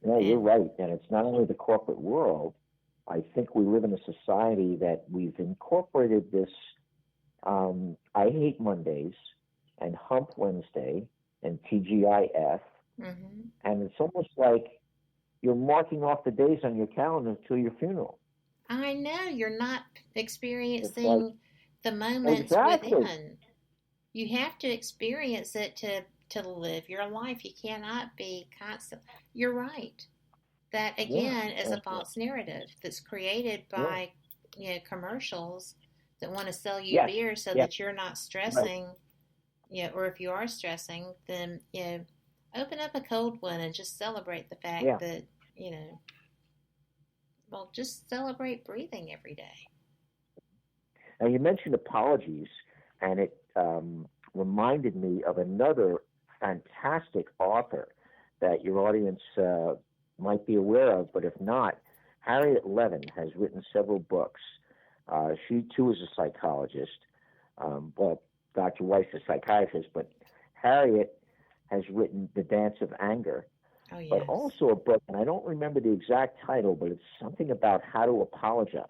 Yeah, you're right. And it's not only the corporate world. I think we live in a society that we've incorporated this I hate Mondays and Hump Wednesday and TGIF. Mm-hmm. And it's almost like you're marking off the days on your calendar until your funeral. I know. You're not experiencing the moments within. You have to experience it to live your life. You cannot be constant. You're right. That, again, is a false narrative that's created by commercials that want to sell you Yes. beer so Yes. that you're not stressing, or if you are stressing, then, open up a cold one and just celebrate the fact that, just celebrate breathing every day. Now, you mentioned apologies, and it reminded me of another fantastic author that your audience might be aware of, but if not, Harriet Levin has written several books. She, too, is a psychologist. Dr. Weiss is a psychiatrist, but Harriet has written The Dance of Anger, but also a book, and I don't remember the exact title, but it's something about how to apologize.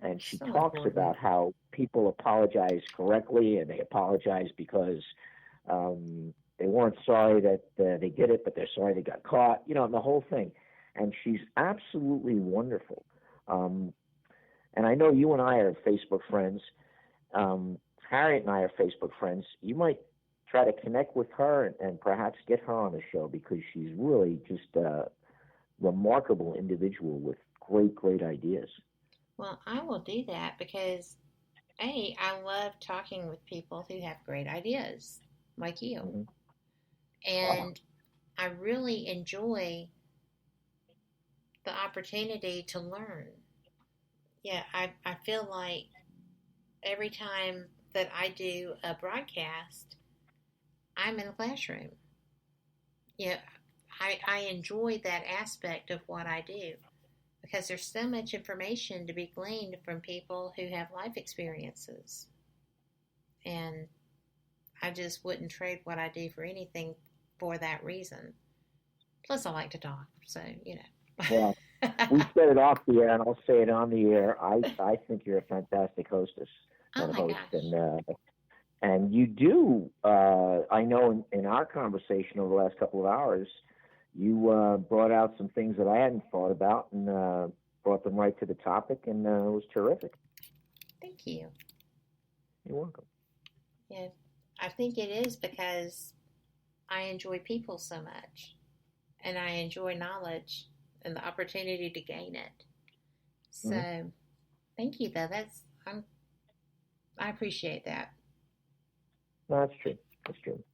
And she talks about how people apologize correctly, and they apologize because they weren't sorry that they did it, but they're sorry they got caught, and the whole thing. And she's absolutely wonderful. And I know you and I are Facebook friends. Harriet and I are Facebook friends. You might try to connect with her and perhaps get her on the show, because she's really just a remarkable individual with great, great ideas. Well, I will do that because, I love talking with people who have great ideas, like you. Mm-hmm. And I really enjoy the opportunity to learn. Yeah, I feel like every time that I do a broadcast, I'm in the classroom. I enjoy that aspect of what I do, because there's so much information to be gleaned from people who have life experiences. And I just wouldn't trade what I do for anything for that reason. Plus, I like to talk, so, Well, we said it off the air, and I'll say it on the air. I think you're a fantastic hostess and host. And you do, I know in our conversation over the last couple of hours, you brought out some things that I hadn't thought about and brought them right to the topic, and it was terrific. Thank you. You're welcome. Yeah, I think it is because I enjoy people so much, and I enjoy knowledge and the opportunity to gain it. So, thank you, though. I appreciate that. No, that's true. That's true.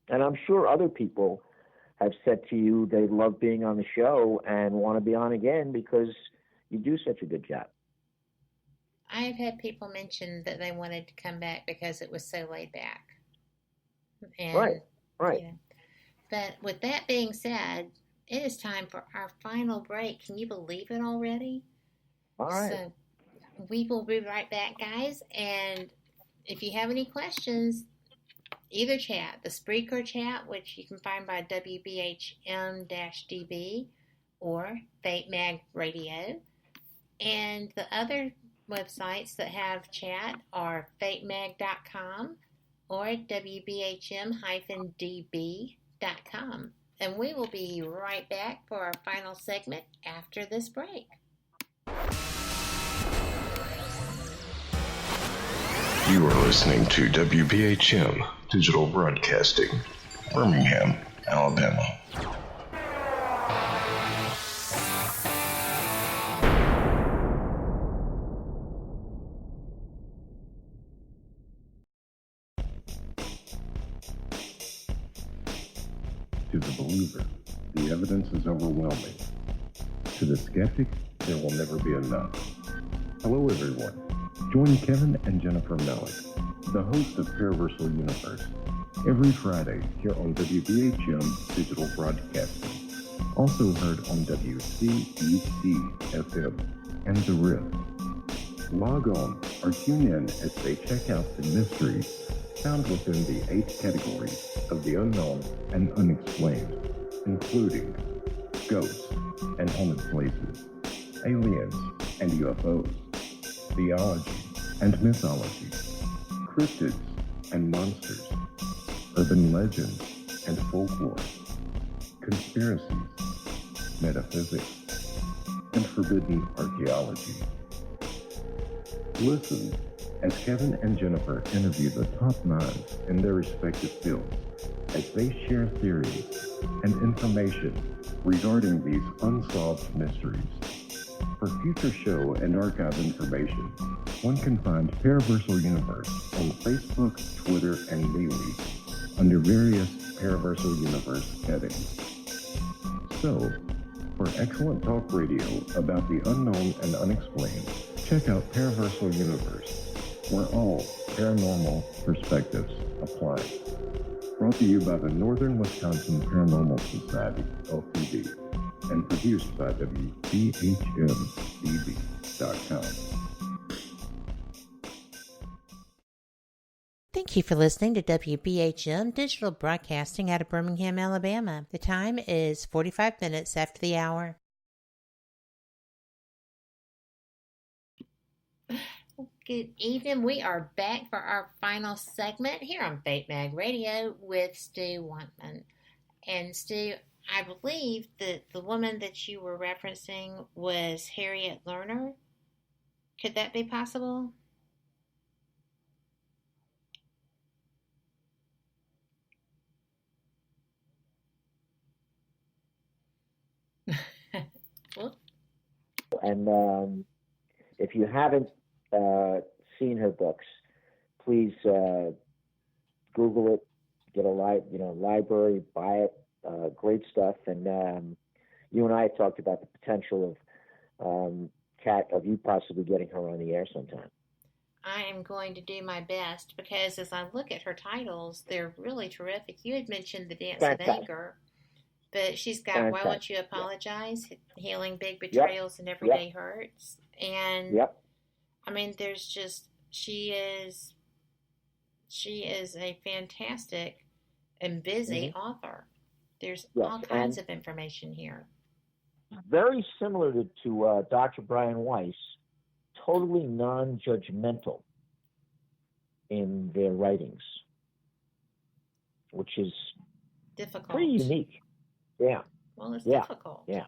And I'm sure other people have said to you they love being on the show and want to be on again because you do such a good job. I have had people mention that they wanted to come back because it was so laid back. And, right. But with that being said, it is time for our final break. Can you believe it already? All right. So we will be right back, guys. And if you have any questions, either chat, the Spreaker chat, which you can find by WBHM-DB or Fate Mag Radio. And the other websites that have chat are fatemag.com or WBHM-DB.com. And we will be right back for our final segment after this break. You are listening to WBHM Digital Broadcasting, Birmingham, Alabama. To the believer, the evidence is overwhelming. To the skeptic, there will never be enough. Hello, everyone. Join Kevin and Jennifer Malik, the host of Paraversal Universe, every Friday here on WBHM Digital Broadcasting. Also heard on WCEC-FM and The Rift. Log on or tune in as they check out the mysteries found within the 8 categories of the unknown and unexplained, including ghosts and haunted places, aliens and UFOs, theology and mythology, cryptids and monsters, urban legends and folklore, conspiracies, metaphysics, and forbidden archaeology. Listen as Kevin and Jennifer interview the top minds in their respective fields as they share theories and information regarding these unsolved mysteries. For future show and archive information, one can find Paraversal Universe on Facebook, Twitter, and MeWe under various Paraversal Universe headings. So, for excellent talk radio about the unknown and unexplained, check out Paraversal Universe, where all paranormal perspectives apply. Brought to you by the Northern Wisconsin Paranormal Society, LTD, and produced by WBHM-DB.com. Thank you for listening to WBHM Digital Broadcasting out of Birmingham, Alabama. The time is 45 minutes after the hour. Good evening. We are back for our final segment here on Fate Mag Radio with Stu Wantman. And Stu, I believe that the woman that you were referencing was Harriet Lerner. Could that be possible? And if you haven't seen her books, please Google it, get a library, buy it. Great stuff. And you and I have talked about the potential of Kat, of you possibly getting her on the air sometime. I am going to do my best because as I look at her titles, they're really terrific. You had mentioned The Dance of Anger, but she's got Why Won't You Apologize? Healing Big Betrayals and Everyday Hurts. And I mean, there's just, she is a fantastic and busy author. There's all kinds of information here. Very similar to Dr. Brian Weiss, totally non-judgmental in their writings, which is difficult. Pretty unique. Yeah. Well, it's difficult. Yeah.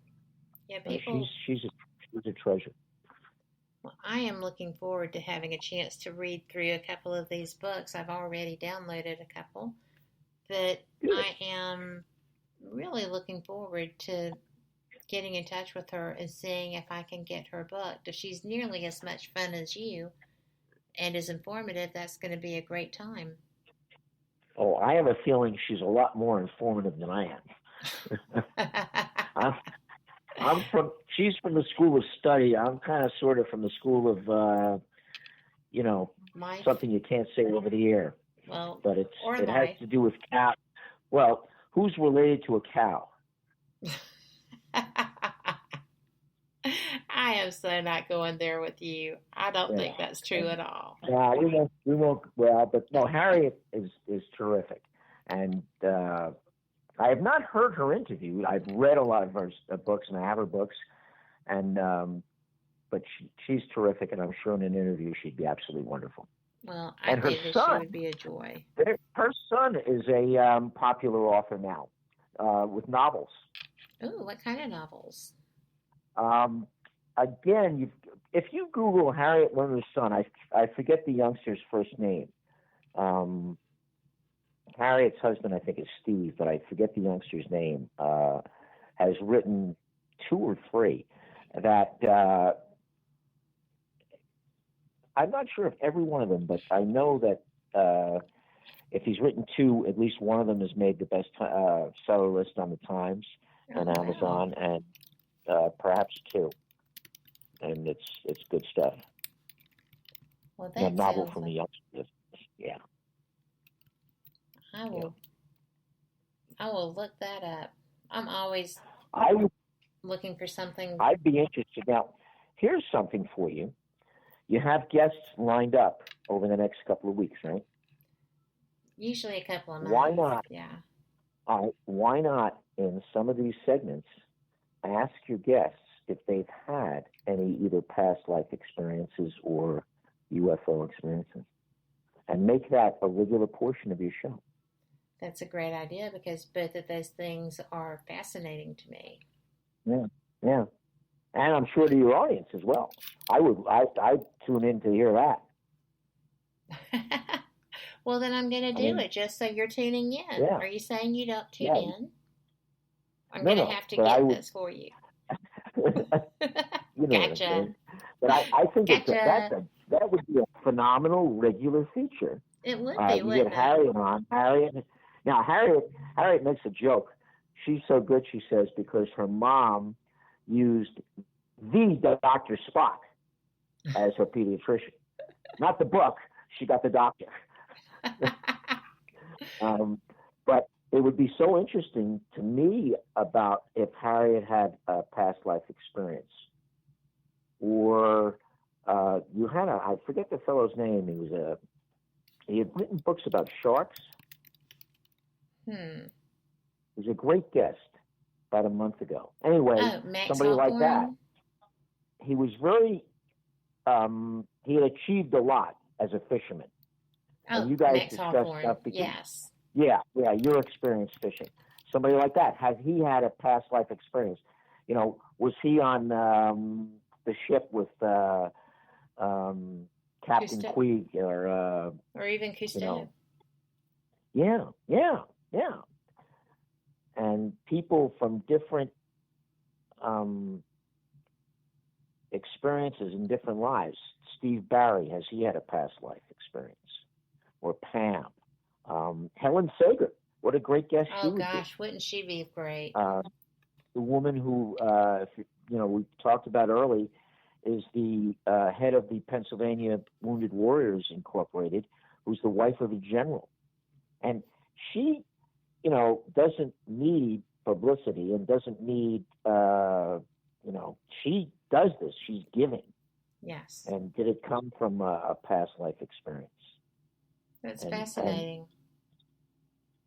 Yeah, people. She's a treasure. Well, I am looking forward to having a chance to read through a couple of these books. I've already downloaded a couple, but I am really looking forward to getting in touch with her and seeing if I can get her booked. If she's nearly as much fun as you and is informative, that's going to be a great time. Oh, I have a feeling she's a lot more informative than I am. She's from the school of study. I'm kind of sort of from the school of, something you can't say over the air. Well, but it has to do with cow. Well, who's related to a cow? I am so not going there with you. I don't think that's true at all. Yeah, we won't. Well, but no, Harriet is terrific, and I have not heard her interviewed. I've read a lot of her books, and I have her books, and but she's terrific, and I'm sure in an interview she'd be absolutely wonderful. Well, I think that she would be a joy. Her son is a popular author now with novels. Ooh, what kind of novels? Again, if you Google Harriet Lerner's son, I forget the youngster's first name. Harriet's husband, I think, is Steve, but I forget the youngster's name. Has written 2 or 3 that I'm not sure if every one of them, but I know that if he's written 2, at least one of them has made the best seller list on the Times and Amazon, and perhaps 2. And it's good stuff. Well, a novel from the youngsters. Yeah. I will look that up. I'm always looking for something. I'd be interested. Now, here's something for you. You have guests lined up over the next couple of weeks, right? Usually a couple of months. Why not? Yeah. Why not, in some of these segments, ask your guests if they've had any either past life experiences or UFO experiences, and make that a regular portion of your show. That's a great idea because both of those things are fascinating to me. Yeah. And I'm sure to your audience as well. I'd tune in to hear that. Well, then I'm going to do it just so you're tuning in. Yeah. Are you saying you don't tune in? I'm going to have to get this for you. You know gotcha. But I think That would be a phenomenal regular feature. It would be, you wouldn't get Harriet on. Harriet makes a joke. She's so good, she says, because her mom used the Dr. Spock as her pediatrician. Not the book. She got the doctor. But it would be so interesting to me about if Harriet had a past life experience. Or you had I forget the fellow's name. He had written books about sharks. He was a great guest about a month ago. Anyway, somebody like that. He was very, he had achieved a lot as a fisherman. And you guys discussed stuff because, yeah, your experience fishing. Somebody like that, has he had a past life experience? You know, was he on the ship with Captain Queeg or even Cousteau? Yeah. And people from different experiences in different lives. Steve Barry, has he had a past life experience? Or Pam. Helen Sager, what a great guest she would be. Oh gosh, wouldn't she be great? The woman who, we talked about early, is the head of the Pennsylvania Wounded Warriors Incorporated, who's the wife of a general. And she, doesn't need publicity and doesn't need, she does this. She's giving. Yes. And did it come from a past life experience? That's fascinating.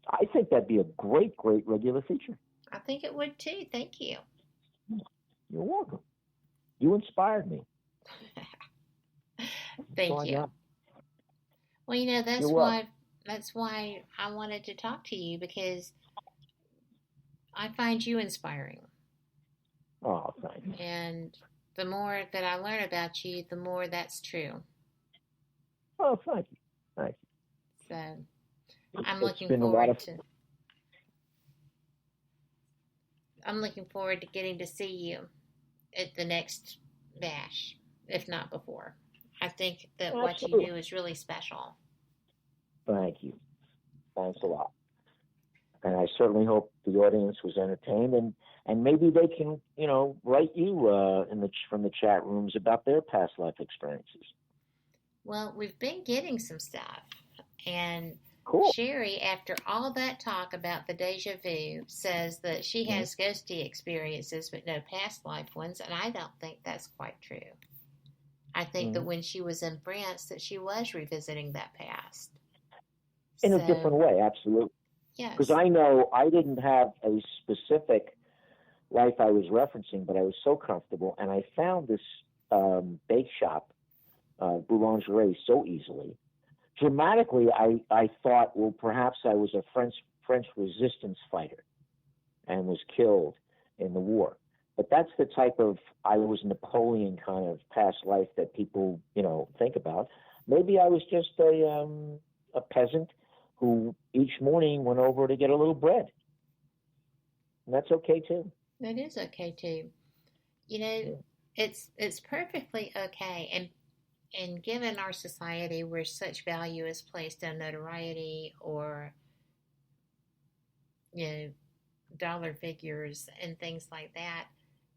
I think that'd be a great, great regular feature. I think it would too. Thank you. You're welcome. You inspired me. Thank you. Well, that's why I wanted to talk to you, because I find you inspiring. Oh, thank you. And the more that I learn about you, the more that's true. Oh, thank you. Thank you. So I'm looking forward to getting to see you at the next bash, if not before. I think that what you do is really special. Thank you. Thanks a lot. And I certainly hope the audience was entertained, and maybe they can, write you from the chat rooms about their past life experiences. Well, we've been getting some stuff, and cool. Sherry, after all that talk about the deja vu, says that she has ghosty experiences but no past life ones, and I don't think that's quite true. I think that when she was in France that she was revisiting that past. In a different way, absolutely. Yes. Because I know I didn't have a specific life I was referencing, but I was so comfortable, and I found this bake shop, Boulangerie, so easily. Dramatically, I thought, well, perhaps I was a French resistance fighter and was killed in the war. But that's the type of, I was Napoleon kind of past life that people, think about. Maybe I was just a peasant who each morning went over to get a little bread. And that's okay too. That is okay too. It's perfectly okay. And given our society where such value is placed on notoriety or, dollar figures and things like that,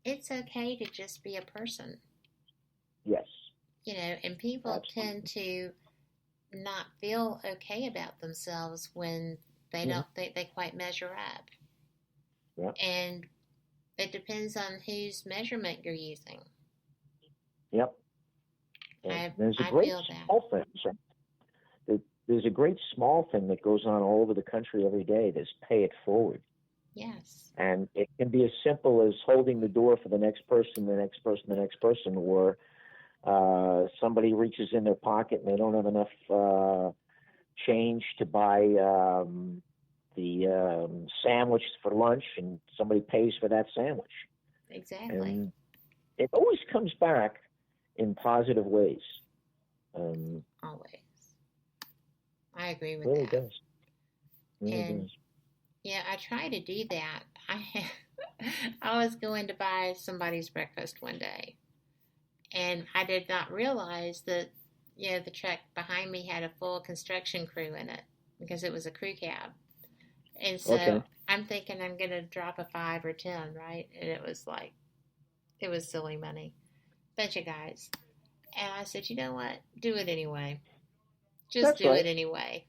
it's okay to just be a person. Yes. And people tend to not feel okay about themselves when they don't think they quite measure up. Yep. And it depends on whose measurement you're using. Yep. There's a great small thing. There's a great small thing that goes on all over the country every day. There's pay it forward. Yes. And it can be as simple as holding the door for the next person, or somebody reaches in their pocket and they don't have enough change to buy the sandwich for lunch, and somebody pays for that sandwich. Exactly. And it always comes back in positive ways. Always. I agree with really that. Does. Really and does. Yeah, I try to do that. I was going to buy somebody's breakfast one day, and I did not realize that the truck behind me had a full construction crew in it because it was a crew cab. And so I'm thinking I'm going to drop a 5 or 10, right? And it was silly money. Bunch of guys. And I said, you know what? Do it anyway. Just do it anyway.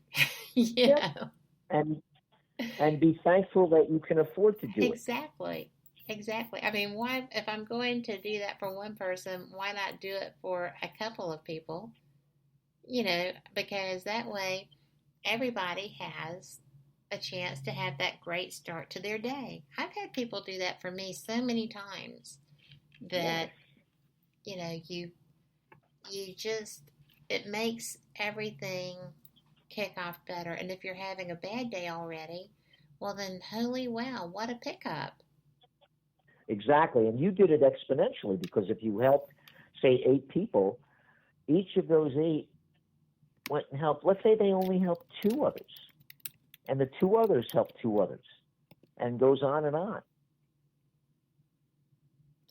And be thankful that you can afford to do it. Exactly. I mean, why, if I'm going to do that for one person, why not do it for a couple of people? Because that way everybody has a chance to have that great start to their day. I've had people do that for me so many times that, it makes everything kick off better. And if you're having a bad day already, well then, holy wow, what a pickup. Exactly. And you did it exponentially, because if you helped, say, 8 people, each of those 8 went and helped. Let's say they only helped 2 others, and the 2 others helped 2 others, and goes on and on.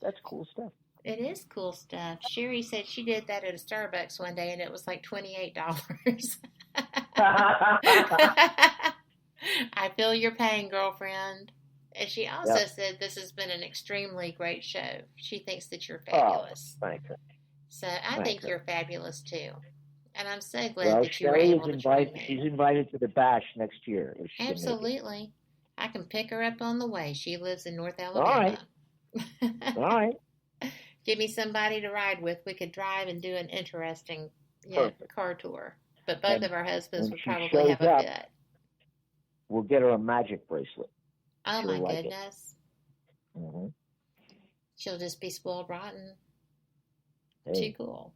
That's cool stuff. It is cool stuff. Sherry said she did that at a Starbucks one day, and it was like $28. I feel your pain, girlfriend. And she also said this has been an extremely great show. She thinks that you're fabulous. Oh, thank you. So I think you're fabulous, too. And I'm so glad that you were Sherry able to join me. She's invited to the bash next year. Absolutely. I can pick her up on the way. She lives in North Alabama. All right. Give me somebody to ride with. We could drive and do an interesting car tour. But both of our husbands would probably have a fit. We'll get her a magic bracelet. Oh, my goodness. Mm-hmm. She'll just be spoiled rotten. Too cool.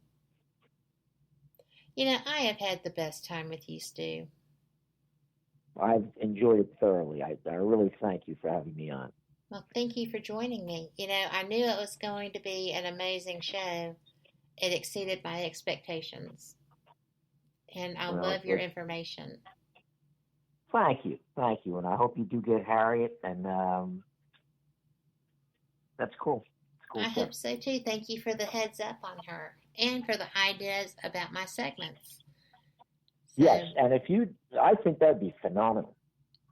I have had the best time with you, Stu. I've enjoyed it thoroughly. I really thank you for having me on. Well, thank you for joining me. I knew it was going to be an amazing show. It exceeded my expectations. And I love your information. Thank you. And I hope you do get Harriet, and that's cool. It's cool I stuff. hope so, too. Thank you for the heads up on her and for the ideas about my segments. So, yes, and I think that'd be phenomenal.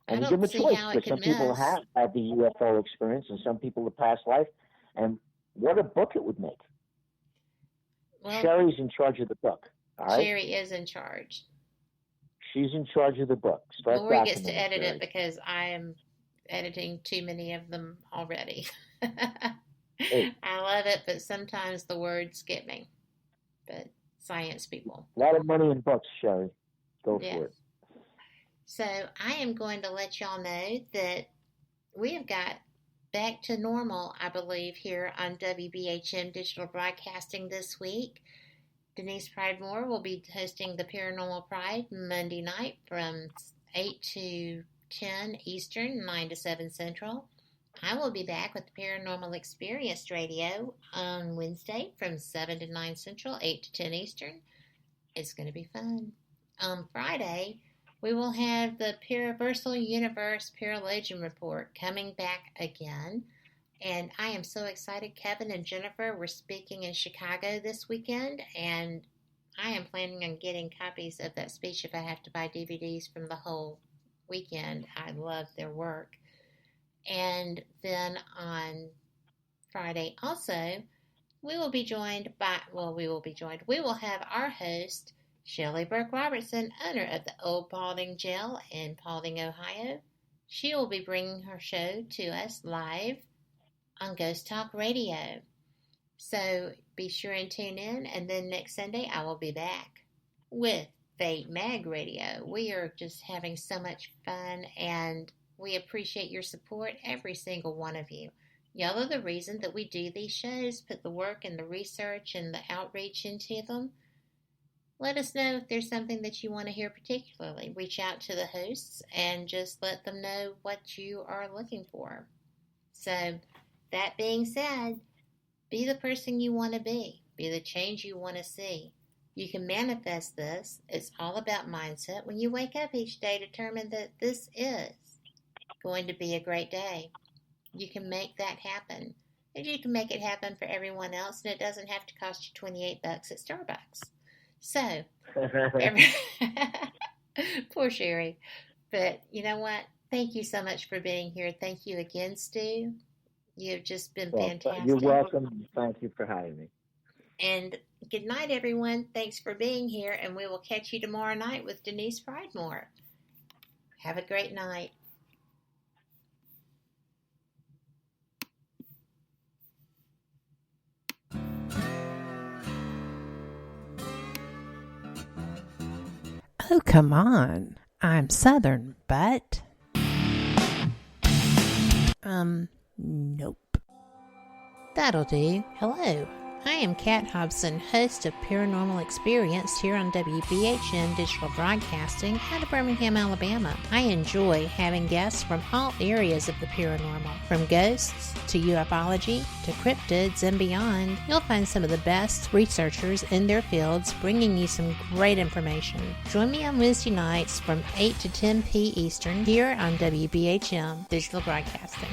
And you give them a choice, because some people have had the UFO experience and some people the past life, and what a book it would make. Well, Sherry's in charge of the book. All right? Sherry is in charge. She's in charge of the book. Lori gets to edit it because I am editing too many of them already. I love it, but sometimes the words get me. But science people. A lot of money in books, Sherry. Go for it. So I am going to let y'all know that we have got back to normal, I believe, here on WBHM Digital Broadcasting this week. Denise Pridemore will be hosting the Paranormal Pride Monday night from 8 to 10 Eastern, 9 to 7 Central. I will be back with the Paranormal Experience Radio on Wednesday from 7 to 9 Central, 8 to 10 Eastern. It's going to be fun. On Friday, we will have the Paraversal Universe Paralogian Report coming back again. And I am so excited. Kevin and Jennifer were speaking in Chicago this weekend, and I am planning on getting copies of that speech if I have to buy DVDs from the whole weekend. I love their work. And then on Friday also, we will have our host, Shelley Burke Robertson, owner of the Old Paulding Jail in Paulding, Ohio. She will be bringing her show to us live on Ghost Talk Radio. So be sure and tune in, and then next Sunday I will be back with Fate Mag Radio. We are just having so much fun, and we appreciate your support, every single one of you. Y'all are the reason that we do these shows, put the work and the research and the outreach into them. Let us know if there's something that you want to hear particularly. Reach out to the hosts and just let them know what you are looking for. So, that being said, be the person you want to be. Be the change you want to see. You can manifest this. It's all about mindset. When you wake up each day, determine that this is going to be a great day. You can make that happen. And you can make it happen for everyone else, and it doesn't have to cost you $28 at Starbucks. So, poor Sherry. But you know what? Thank you so much for being here. Thank you again, Stu. You've just been fantastic. You're welcome. Thank you for having me. And good night, everyone. Thanks for being here, and we will catch you tomorrow night with Denise Pridemore. Have a great night. Oh, come on. I'm Southern, but... nope. That'll do. Hello. I am Kat Hobson, host of Paranormal Experience here on WBHM Digital Broadcasting out of Birmingham, Alabama. I enjoy having guests from all areas of the paranormal, from ghosts to ufology to cryptids and beyond. You'll find some of the best researchers in their fields bringing you some great information. Join me on Wednesday nights from 8 to 10 p. Eastern here on WBHM Digital Broadcasting.